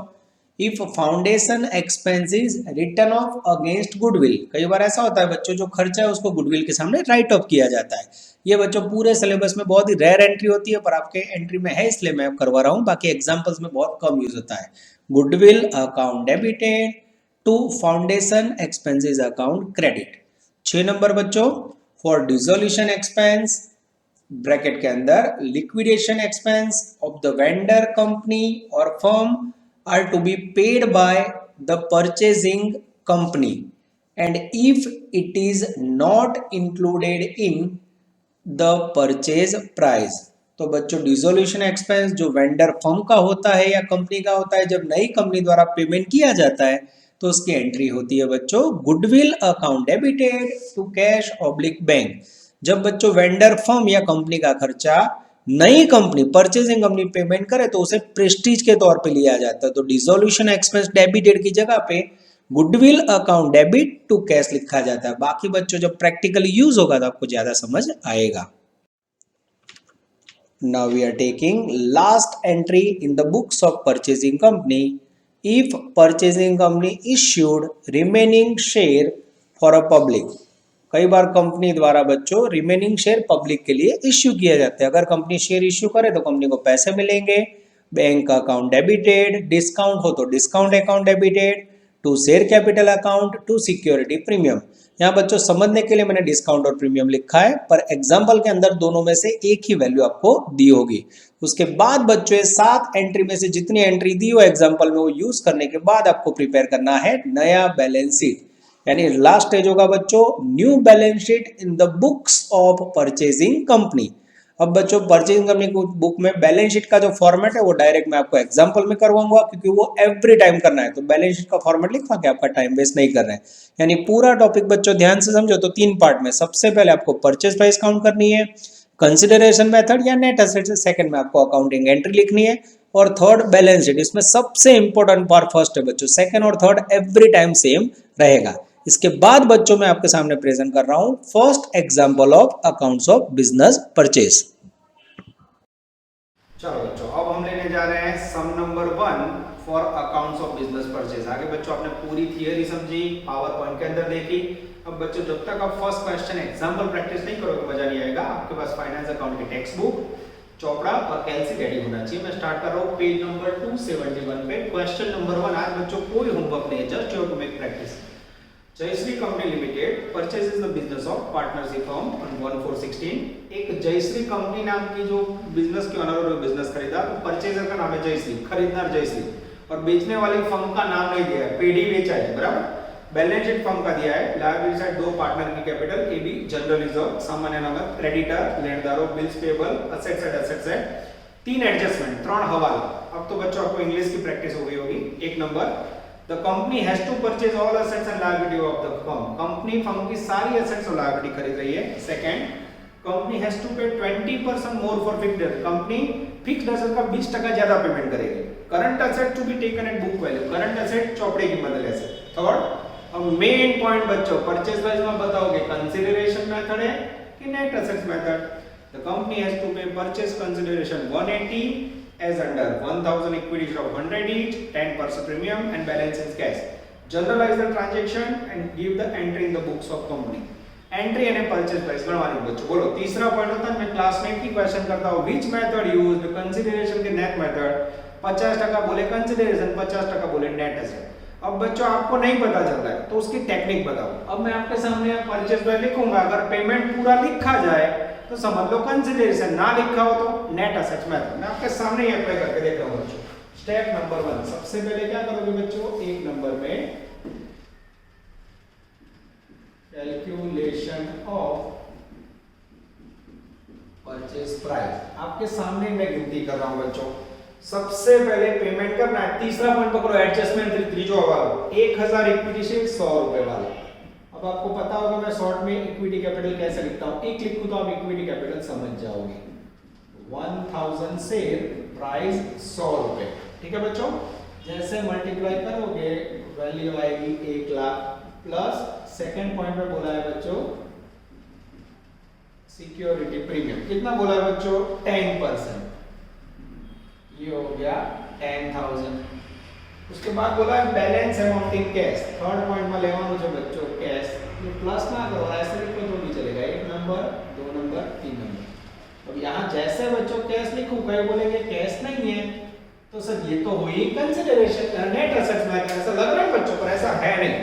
if foundation expenses return of against goodwill. कई बार ऐसा होता है बच्चों जो खर्चा है उसको गुडविल के सामने राइट ऑफ किया जाता है। ये बच्चों पूरे सिलेबस में बहुत ही रेयर एंट्री होती है, पर आपके एंट्री में है इसलिए मैं करवा रहा हूँ, बाकी एग्जांपल्स में बहुत कम यूज होता है। Goodwill account debited to foundation expenses account credit. 6 number बच्चों, फॉर डिसोल्यूशन एक्सपेंस ब्रैकेट के अंदर liquidation expense of the vendor company और firm are to be paid by the purchasing company and if it is not included in the purchase price. तो बच्चों dissolution expense जो vendor firm का होता है या कंपनी का होता है, जब नई कंपनी द्वारा पेमेंट किया जाता है तो उसकी एंट्री होती है बच्चों goodwill account debited to cash oblique bank. जब बच्चों वेंडर फर्म या कंपनी का खर्चा नई कंपनी परचेजिंग कंपनी पेमेंट करे तो उसे प्रेस्टीज के तौर पे लिया जाता है। तो डिसोल्यूशन एक्सपेंस डेबिटेड की जगह पे goodwill account debit to cash लिखा जाता है। बाकी बच्चों जब प्रैक्टिकली यूज होगा तो आपको ज्यादा समझ आएगा। Now we are taking last entry in the books of purchasing company, if purchasing company issued remaining share for a public. कई बार कंपनी द्वारा बच्चों रिमेनिंग शेयर पब्लिक के लिए इश्यू किया जाता है। अगर कंपनी शेयर इश्यू करे तो कंपनी को पैसे मिलेंगे। बैंक अकाउंट डेबिटेड, डिस्काउंट हो तो discount account debited to share capital account to security premium. यहाँ बच्चों समझने के लिए मैंने डिस्काउंट और प्रीमियम लिखा है, पर एग्जाम्पल के अंदर दोनों में से एक ही वैल्यू आपको दी होगी। उसके बाद बच्चों 7 एंट्री में से जितनी एंट्री दी हो एग्जाम्पल में वो यूज करने के बाद आपको प्रिपेयर करना है नया बैलेंस शीट, यानी लास्ट स्टेज होगा बच्चों new balance sheet in the books of purchasing company. अब बच्चों परचेजिंग कंपनी को बुक में बैलेंस शीट का जो फॉर्मेट है वो डायरेक्ट मैं आपको एग्जांपल में करवाऊंगा, क्योंकि वो एवरी टाइम करना है। तो बैलेंस शीट का फॉर्मेट लिखवा के आपका टाइम वेस्ट नहीं कर रहे हैं। यानी पूरा टॉपिक बच्चों ध्यान से समझो तो 3 पार्ट में, सबसे पहले आपको परचेज प्राइस काउंट करनी है, कंसिडरेशन मेथड या नेट एसेट से, सेकंड में आपको अकाउंटिंग एंट्री लिखनी है, और थर्ड बैलेंस शीट। इसमें सबसे इंपॉर्टेंट पार्ट फर्स्ट है बच्चों, सेकंड और थर्ड एवरी टाइम सेम रहेगा। इसके बाद बच्चों मैं आपके सामने प्रेजेंट कर रहा हूं first example of accounts of business purchase. चलो बच्चों अब हम लेने जा रहे हैं sum number 1 for accounts of business purchase. आगे बच्चों आपने पूरी थियरी समझी, पावर पॉइंट के अंदर देखी। अब बच्चों जब तक आप फर्स्ट क्वेश्चन एग्जांपल प्रैक्टिस नहीं करोगे मजा नहीं आएगा। आपके पास फाइनेंस अकाउंट की टेक्स्ट बुक, चौपड़ा और कैलसी रेडी होना चाहिए। मैं स्टार्ट कर रहा हूं पेज नंबर 271 पे। क्वेश्चन नंबर 1, आज बच्चों कोई होमवर्क नहीं है, just you have to make practice. Jayshree company limited purchases the business of partnership firm on 1/4/16। एक जयश्री कंपनी नाम की जो बिजनेस के ओनर और बिजनेस खरीदा, तो परचेजर का नाम है जयश्री, खरीददार जयश्री, और बेचने वाली फर्म का नाम नहीं दिया है, पेडी बेचा है, बराबर। बैलेंस शीट फर्म का दिया है, लायबिलिटी साइड 2 पार्टनर की कैपिटल, एबी जनरल रिजर्व, सामान्य नगद, क्रेडिटर, लेनदारों, bills payable, asset side, asset side, 3 adjustment, 3 हवाला। अब तो बच्चों आपको इंग्लिश की प्रैक्टिस हो गई होगी। 1 number, The company has to purchase all assets and liability of the firm. Company firm की सारी assets और liability खरीद रही है। Second, company has to pay 20% more for fixed asset. Company fixed asset का 20% ज्यादा पेमेंट करेगी। Current asset to be taken at book value. Current asset चौपड़े की कीमत है। Third, अब मेन पॉइंट बच्चों परचेज प्राइस में बताओगे कंसीडरेशन मेथड है कि net assets method. The company has to pay purchase consideration 180 as under 1000 equity share of 100 each, 10% premium and balance is cash. Generalize the transaction and give the entry in the books of company. Entry and purchase price बनवानी बच्चों। बोलो तीसरा point होता है, मैं classmate की question करता हूँ, which method used consideration के नेट मेथड। 50% बोले कंसिडरेशन, 50% बोले नेट एसेट। अब बच्चों आपको नहीं पता चल रहा है तो उसकी टेक्निक बताओ। अब मैं आपके सामने परचेज प्राइस लिखूंगा, अगर पेमेंट पूरा लिखा जाए तो समझ लो कंसिडरेशन, ना लिखा हो तो नेट एसेट्स मेथड। मैं आपके सामने ही अप्लाई करके देख रहा हूं बच्चों। स्टेप नंबर 1, सबसे पहले क्या करोगे बच्चों, 1 नंबर में कैलकुलेशन ऑफ परचेज प्राइस। आपके सामने मैं गिनती कर रहा हूं बच्चों, सबसे पहले पेमेंट करना है। तीसरा पॉइंट पकड़ो, एडजस्टमेंट त्रिजो हवालो 1000 इक्विटी शेयर 100 रुपए वाला। अब आपको पता होगा मैं शॉर्ट में इक्विटी कैपिटल कैसे लिखता हूं, एक लिखूं तो आप इक्विटी कैपिटल समझ जाओगे। 1000 शेयर, प्राइस 100 रुपए, ठीक है बच्चों। जैसे मल्टीप्लाई करोगे वैल्यू आएगी 1 लाख प्लस सेकंड पॉइंट में बोला है बच्चों सिक्योरिटी प्रीमियम, कितना बोला है बच्चों 10%, ये हो गया 10,000। उसके बाद बोला है balance amount in cash, third point में लेवानो जो बच्चों कैश, ये प्लस ना करो ऐसे लिखो तो भी चलेगा, 1 नंबर 2 नंबर 3 नंबर। अब यहाँ जैसे बच्चों कैश लिखूं, कई बोलेंगे कैश नहीं है तो सर ये तो हुई कंसीडरेशन नेट एसेट्स में, ऐसा लग रहा है बच्चों पर, ऐसा है नहीं।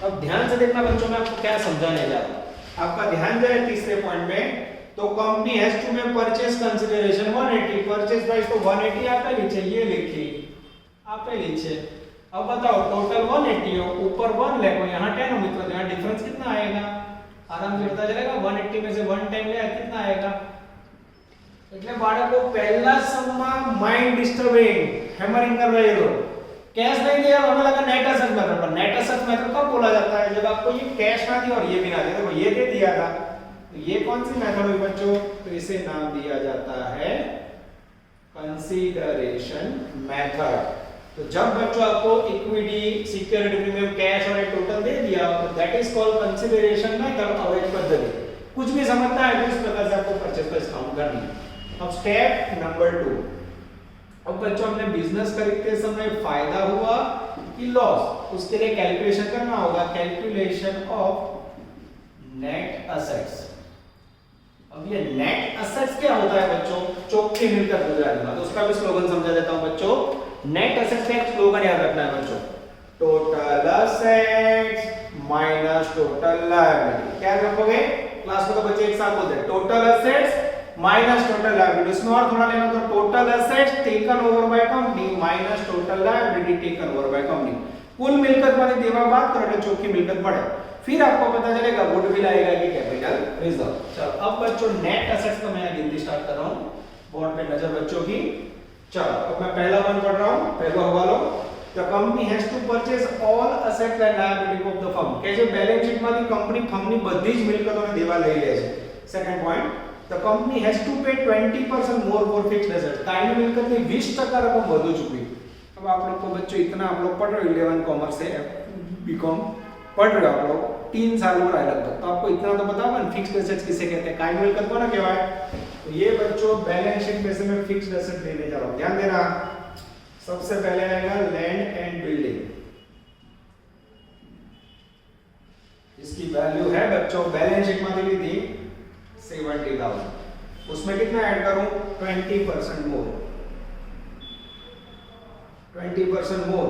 अब ध्यान से देखना बच्चों, मैं आपको क्या समझाने जा रहा हूं, आपका ध्यान जाए तीसरे पॉइंट में। तो कंपनी हैज टू में परचेस कंसीडरेशन 180, परचेस प्राइस तो 180 आपे नीचे ये लिखी आपे नीचे। अब बताओ टोटल 180 हो, ऊपर 1 लेको, यहाँ 10 हो मित्रों, यहाँ डिफरेंस कितना आएगा आराम से पता चलेगा। 180 में से 1 टाइम ले कितना आएगा, એટલે બાળકો પહેલા સમમાં માઇન્ડ ડિસ્ટર્બિંગ હેમરિંગ कर रहे हो, कैश नहीं दिया हमें लगा नेट एसेट मेथड, पर नेट एसेट मेथड कब बोला जाता है जब आपको ये कैश ना दिया और ये भी ना दिया। देखो ये दे दिया था तो ये कौन सी मेथड हुई बच्चों, तो इसे नाम दिया जाता है कंसीडरेशन मेथड। तो जब बच्चों आपको इक्विटी सिक्योरिटी प्रीमियम कैश और टोटल दे दिया तो that is called consideration method, अवैध पद्धति। कुछ भी समझता है तो इस प्रकार से आपको परचेज प्राइस काउंट करनी है। अब स्टेप नंबर 2, अब बच्चों हमने बिजनेस खरीदते समय फायदा हुआ कि लॉस, उसके लिए कैलकुलेशन करना होगा, कैलकुलेशन ऑफ नेट एसेट्स। अब ये नेट एसेट्स क्या होता है बच्चों, चौकी मिलकर गुजारना, तो उसका भी स्लोगन समझा देता हूं बच्चों। नेट एसेट्स का एक स्लोगन याद रखना है बच्चों, total assets minus total liability. क्या रखोगे क्लास में तो बच्चे एक साथ बोलते हैं total assets minus total liability, इसमें और थोड़ा लेना तो total assets taken over by company minus total liability taken over by company. कुल मिलकत वाली देवा बात करो तो चौकी मिलकत बढ़े, फिर आपको पता चलेगा गुडविल आएगा कि कैपिटल रिजर्व। चलो अब बच्चों नेट एसेट्स का मैं गिनती स्टार्ट कर रहा हूं, बोर्ड पे नजर बच्चों की। चलो अब मैं पहला वन पढ़ रहा हूं, पहला हवालो, the company has to purchase all assets and liability of the firm, કે જે બેલેન્સ શીટ માંથી કંપની ફર્મની બધી જ મિલકતોને દેવા લઈ લે છે। Second point, the company has to pay 20% more for fixed assets, કાયમી મિલકતની 20% રકમ વધુ ચૂકવી। अब आप लोग को बच्चों इतना आप लोग पढ़ रहे हो 11 कॉमर्स से बीकॉम पढ़ रहे हो आप लोग 3 साल हो रहा है लगभग, तो आपको इतना तो पता होगा ना फिक्स्ड एसेट्स किसे कहते हैं, कायमी मिलकत को ना कहवाय। तो ये बच्चों बैलेंस शीट में से मैं फिक्स्ड एसेट लेने जा रहा हूं, ध्यान देना। सबसे पहले आएगा लैंड एंड बिल्डिंग, इसकी वैल्यू है बच्चों बैलेंस शीट में दी थी 70,000, उसमें कितना ऐड करूं 20% मोर, 20% मोर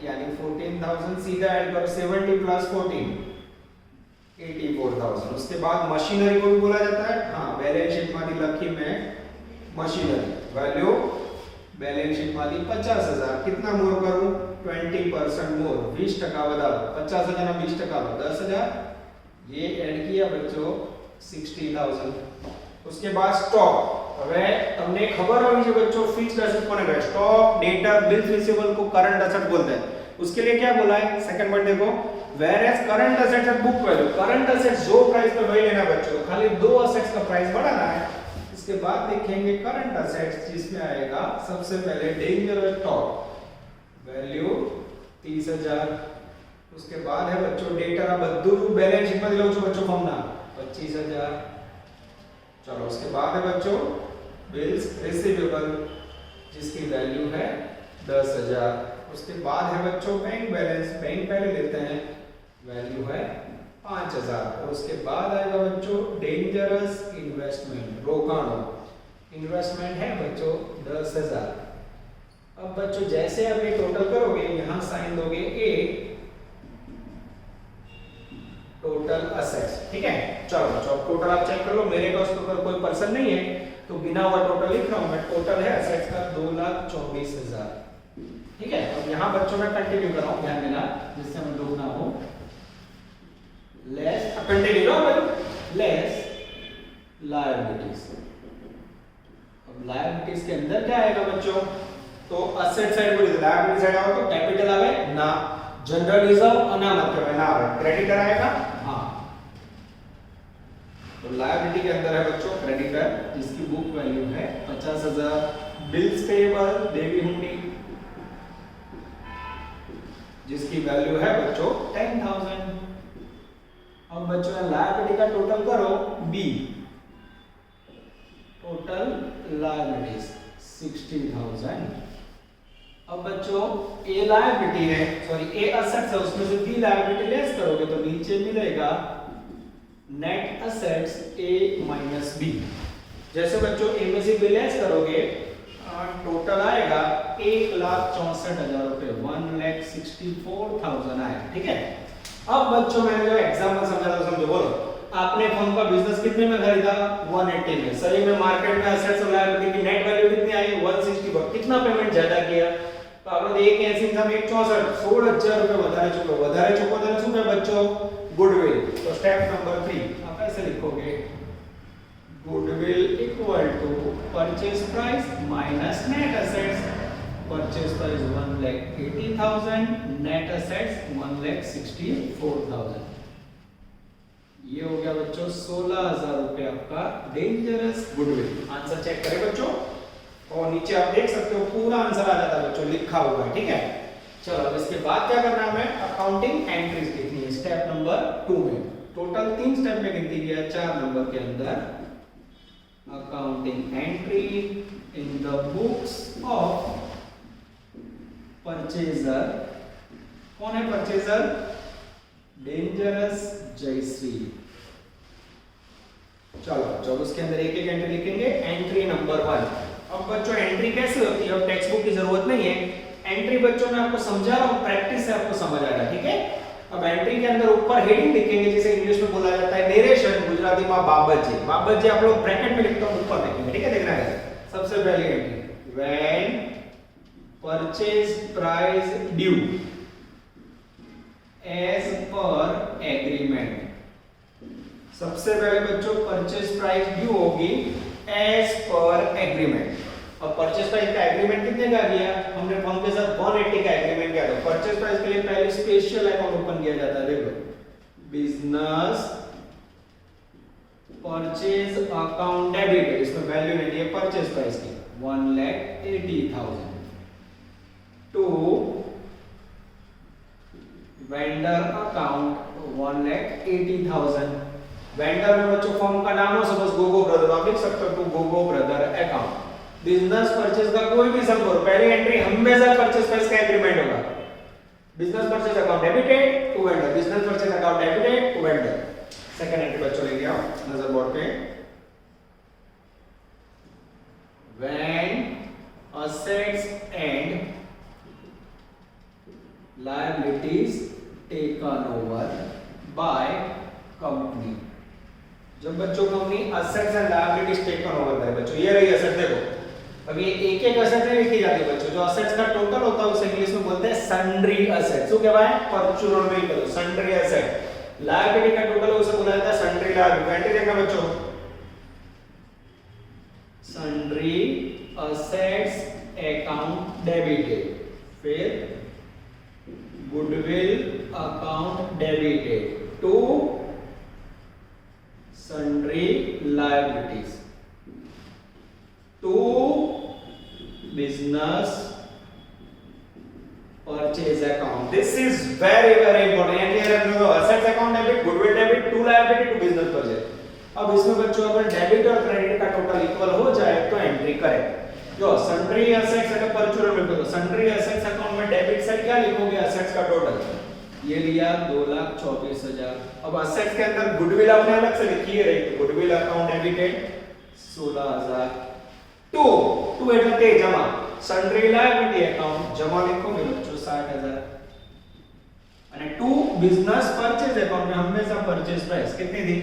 यानी 14,000 सीधा ऐड करो, 70 प्लस 14 84,000। उसके बाद मशीनरी को भी बोला जाता है, हाँ बैलेंस शीट में लखी में मशीनरी वैल्यू बैलेंस शीट में 50,000, कितना मोर करूं 20% मोर, 20% વધારો, 50,000 ના 20% 10,000, ये ऐड किया बच्चों 60,000। उसके बाद स्टॉक, હવે તમને ખબર હોવી જોઈએ बच्चों फिक्स्ड एसेट કોને કહે, स्टॉक डेटर बिल्स रिसीवेबल को करंट एसेट बोलते हैं। उसके लिए क्या बोला है सेकंड पॉइंट देखो, whereas current assets at book value, current assets जो प्राइस पे वही लेना बच्चों, खाली दो एसेट्स का प्राइस बढ़ाना है। इसके बाद देखेंगे करंट एसेट्स जिसमें आएगा सबसे पहले डेंजरस स्टॉक वैल्यू 30,000। उसके बाद है बच्चों डेटर, आ બધું બેલેન્સ શીટ માં લઉં છું બચ્ચો ફોર્મના 25,000। चलो उसके बाद है बच्चों बिल्स रिसीवेबल जिसकी वैल्यू है 10,000। उसके बाद है बच्चों बैंक बैलेंस, बैंक पहले लेते हैं, वैल्यू है 5,000। और उसके बाद आएगा बच्चों डेंजरस इन्वेस्टमेंट, रोकाणो इन्वेस्टमेंट है बच्चों 10,000। अब बच्चों जैसे आप ये टोटल करोगे यहां साइन दोगे ए टोटल एसेट्स, ठीक है। चलो बच्चों टोटल आप चेक कर लो, मेरे पास तो कोई पर्सन नहीं है तो बिना हुआ टोटल लिख रहा हूं मैं, टोटल है एसेट्स का 2,24,000, ठीक है। अब यहां बच्चों मैं कंटिन्यू कर रहा हूं, ध्यान देना जिससे मैं डूब ना हो। लेस कंटिन्यू लेस लायबिलिटीज, अब लायबिलिटीज के अंदर क्या आएगा बच्चों તો અસેટ સાઈડ બોલી તો લાયબિલિટી સાઈડ આવે તો કેપિટલ આવે ના, जनरल रिजर्व अनामत कहें ना आवे, क्रेडिटर आएगा हाँ। तो लायबिलिटी के अंदर है बच्चों क्रेडिटर जिसकी बुक वैल्यू है 50,000, बिल्स पेएबल देवी हुंडी जिसकी वैल्यू है बच्चों 10,000। अब बच्चों लायबिलिटी का टोटल करो बी, टोटल लायबिलिटीज 60,000। अब बच्चों ए लायबिलिटी है, सॉरी ए असेट्स है, उसमें से बी लायबिलिटी लेस करोगे तो नीचे मिलेगा नेट असेट्स ए माइनस बी। जैसे बच्चों ए में से बी लेस करोगे टोटल आएगा 1,64,000 रुपए, 1,64,000 आएगा। ठीक है, अब बच्चों मैंने जो एग्जांपल समझा था समझो, बोलो आपने फर्म का बिजनेस कितने में खरीदा 180 में, सही में मार्केट में असेट्स और लायबिलिटी की नेट वैल्यू कितनी आई 160 पर, कितना पेमेंट ज्यादा किया तो આપણે 180 સામે 164 16,000 रुपए વધારે ચૂકવો શું છે બચ્ચો ગુડવિલ। તો સ્ટેપ નંબર 3 आप ऐसे लिखोगे goodwill equal to purchase price minus net assets, purchase price 1,80,000, net assets 1,64,000। ये हो गया बच्चों 16,000 रुपए आपका डेंजरस गुडविल। आंसर चेक करें बच्चों और नीचे आप देख सकते हो पूरा आंसर आ जाता है बच्चों, लिखा हुआ है। ठीक है, चलो अब इसके बाद क्या करना है, हमें अकाउंटिंग एंट्रीज लिखनी है स्टेप नंबर 2 में। टोटल 3 स्टेप में गिनती गया 4 नंबर के अंदर। Accounting entry in the books of purchaser, कौन है परचेजर, डेंजरस जयश्री। चलो जब उसके अंदर एक एक एंट्री लिखेंगे, एंट्री नंबर 1। अब बच्चों एंट्री कैसे होती है, अब टेक्स्ट बुक की जरूरत नहीं है, एंट्री बच्चों मैं आपको समझा रहा हूं, प्रैक्टिस से आपको समझ आएगा। ठीक है, अब एंट्री के अंदर ऊपर हेडिंग लिखेंगे, जिसे इंग्लिश में बोला जाता है नेरेशन, गुजराती में बाबतजी। बाबतजी आप लोग ब्रैकेट में लिखते हो ऊपर लिखेंगे। ठीक है, देखना है सबसे पहली entry when purchase price due as per agreement. सबसे पहले बच्चों परचेज प्राइस ड्यू होगी एज पर एग्रीमेंट। और परचेज प्राइस का एग्रीमेंट कितने का किया, हमने फर्म के साथ 180 का एग्रीमेंट किया था। परचेज प्राइस के लिए पहले स्पेशल अकाउंट ओपन किया जाता है, देखो बिजनेस परचेज अकाउंट डेबिट, इसमें वैल्यू नहीं है परचेज प्राइस की 1,80,000 टू वेंडर अकाउंट 1,80,000। वेंडर में बच्चों फर्म का नाम हो, सपोज गोगो ब्रदर, आप लिख सकते हो to Gogo brother account. Business purchase का कोई भी सम करो, पहली एंट्री हमेशा परचेज प्राइस का एग्रीमेंट होगा। Business purchase account debited to vendor, business purchase account debited to vendor. Second entry बच्चों लेके आओ नजर बोर्ड पे, when assets and liabilities taken over by company. जब बच्चों company assets and liabilities taken over करे, बच्चों ये रही असेट, देखो अब ये एक एक असेट नहीं लिखी जाती बच्चों, जो असेट्स का टोटल होता है उसे इंग्लिश में बोलते हैं सन्ड्री असेट। શું કહેવાય, પરચુરણ નહીં કરો, સન્ડ્રી અસેટ। लायबिलिटी का टोटल उसे बोला जाता है सन्ड्री लायबिलिटी। एंट्री देखना बच्चों, सन्ड्री असेट्स अकाउंट डेबिटेड, फिर goodwill account debited to sundry liabilities to business purchase account. This is very important. Assets account debit, goodwill debit, to liability to business purchase. अब इसमें बच्चों अगर debit और credit का total equal हो जाए तो एंट्री करें। जो सन्ड्री असेट्स का परचूरन में तो सन्ड्री असेट्स अकाउंट में डेबिट साइड क्या लिखोगे, असेट्स का टोटल ये लिया 2,24,000। अब असेट्स के अंदर गुडविल आपने अलग से लिखी है, गुडविल अकाउंट डेबिटेड 16,000 टू એટલે તે જમા, સન્ડ્રી લાયબિલિટી અકાઉન્ટ જમા लिखोगे बच्चों 60,000 અને ટू बिजनेस परचेज अकाउंट में हमेशा परचेज प्राइस कितनी थी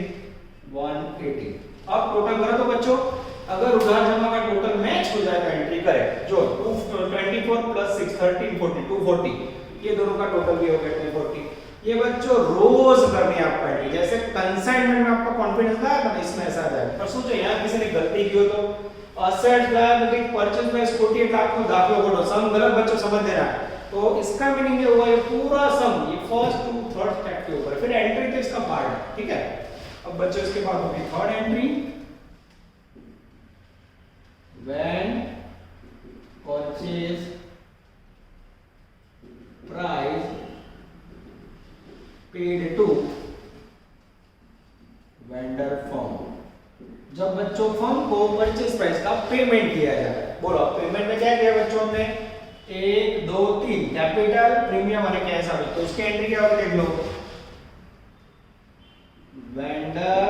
180। अब टोटल करो तो बच्चों अगर उधार जमा का टोटल मैच हो जाए तो एंट्री करें। जो 224 प्लस 6 13 40 240, ये दोनों का टोटल भी हो गया 240। ये बच्चों रोज करनी है आपको एंट्री। जैसे कंसाइनमेंट में आपको कॉन्फिडेंस था ना, इसमें ऐसा आ जाए, पर सोचो यहाँ किसी ने गलती की हो तो असेट्स लायबिलिटी परचेज प्राइस खोटी એટલે આખો દાખલો ખોટો સમ ગલત बच्चों समझ देना है तो इसका मीनिंग ये हुआ ये पूरा सम ये फर्स्ट टू थर्ड स्टेप के ऊपर फिर एंट्री तो इसका पार्ट है ठीक है अब बच्चों इसके बाद होगी third entry when purchase price paid to vendor firm जब बच्चों फर्म को परचेज प्राइस का पेमेंट किया जाए बोलो पेमेंट में क्या किया बच्चों हमने 1 2 3 कैपिटल प्रीमियम और कैश आ तो उसकी एंट्री क्या होगी देख लो वेंडर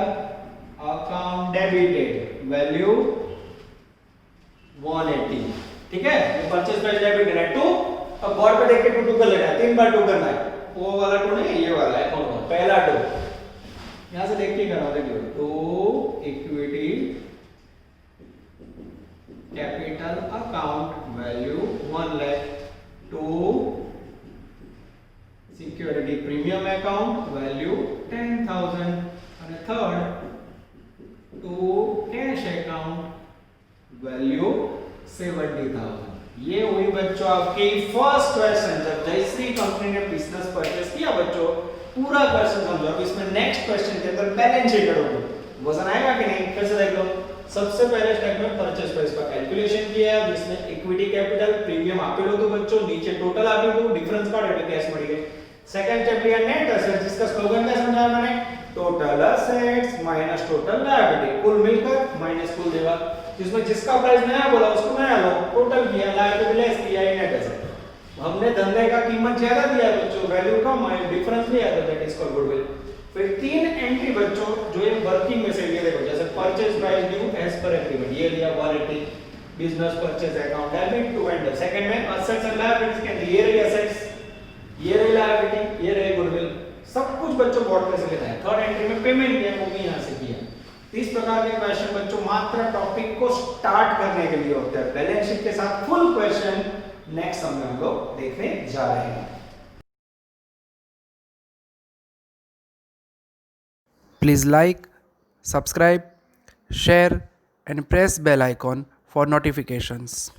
अकाउंट डेबिटेड वैल्यू 180 ठीक है ये परचेज प्राइस डेबिटेड है 2 अब बोर्ड पे देख के 2 कर लेना है 3 बार 2 करना है वो वाला 2 नहीं ये वाला है कौन पहला 2 यहां से देख के करना देखो तो equity capital account value 1 lakh to security premium account value 10,000 and third to cash account value 70,000 ये हुई बच्चों आपकी फर्स्ट क्वेश्चन जब जयश्री कंपनी ने बिजनेस परचेस किया बच्चों पूरा क्वेश्चन समझो अब इसमें नेक्स्ट क्वेश्चन के अंदर बैलेंस शीट करोगे वजन आएगा कि नहीं फिर से देख लो सबसे पहले स्टेप में परचेज प्राइस का कैलकुलेशन किया जिसमें इक्विटी कैपिटल प्रीमियम आपेलो तो बच्चों नीचे टोटल आपेलो डिफरेंस काढ એટલે कैश મળી ગઈ सेकंड स्टेप लिया नेट एसेट्स जिसका स्लोगन क्या समझाया मैंने total assets minus total liability कुल मिलकर माइनस कुल देगा जिसमें जिसका प्राइस नया बोला उसको नया लो टोटल किया लायबिलिटी लेस किया नेट एसेट हमने धंधे का कीमत ज्यादा दिया बच्चों वैल्यू कम है डिफरेंस लिया तो दैट इज कॉल्ड गुडविल फिर 3 एंट्री बच्चों जो ये वर्किंग में से ये देखो जैसे purchase price due as per agreement ये लिया 180 business purchase account debit to vendor second में असेट्स एंड लायबिलिटीज के अंदर ये रही असेट्स ये रही लायबिलिटी ये रही गुडविल सब कुछ बच्चों बोर्ड में से लेना है थर्ड एंट्री में पेमेंट किया वो भी यहां से किया इस प्रकार के क्वेश्चन बच्चों मात्र टॉपिक को स्टार्ट करने के लिए होते हैं बैलेंस शीट के साथ फुल क्वेश्चन नेक्स्ट समय हम लोग देखने जा रहे हैं Please like, subscribe, share and press bell icon for notifications.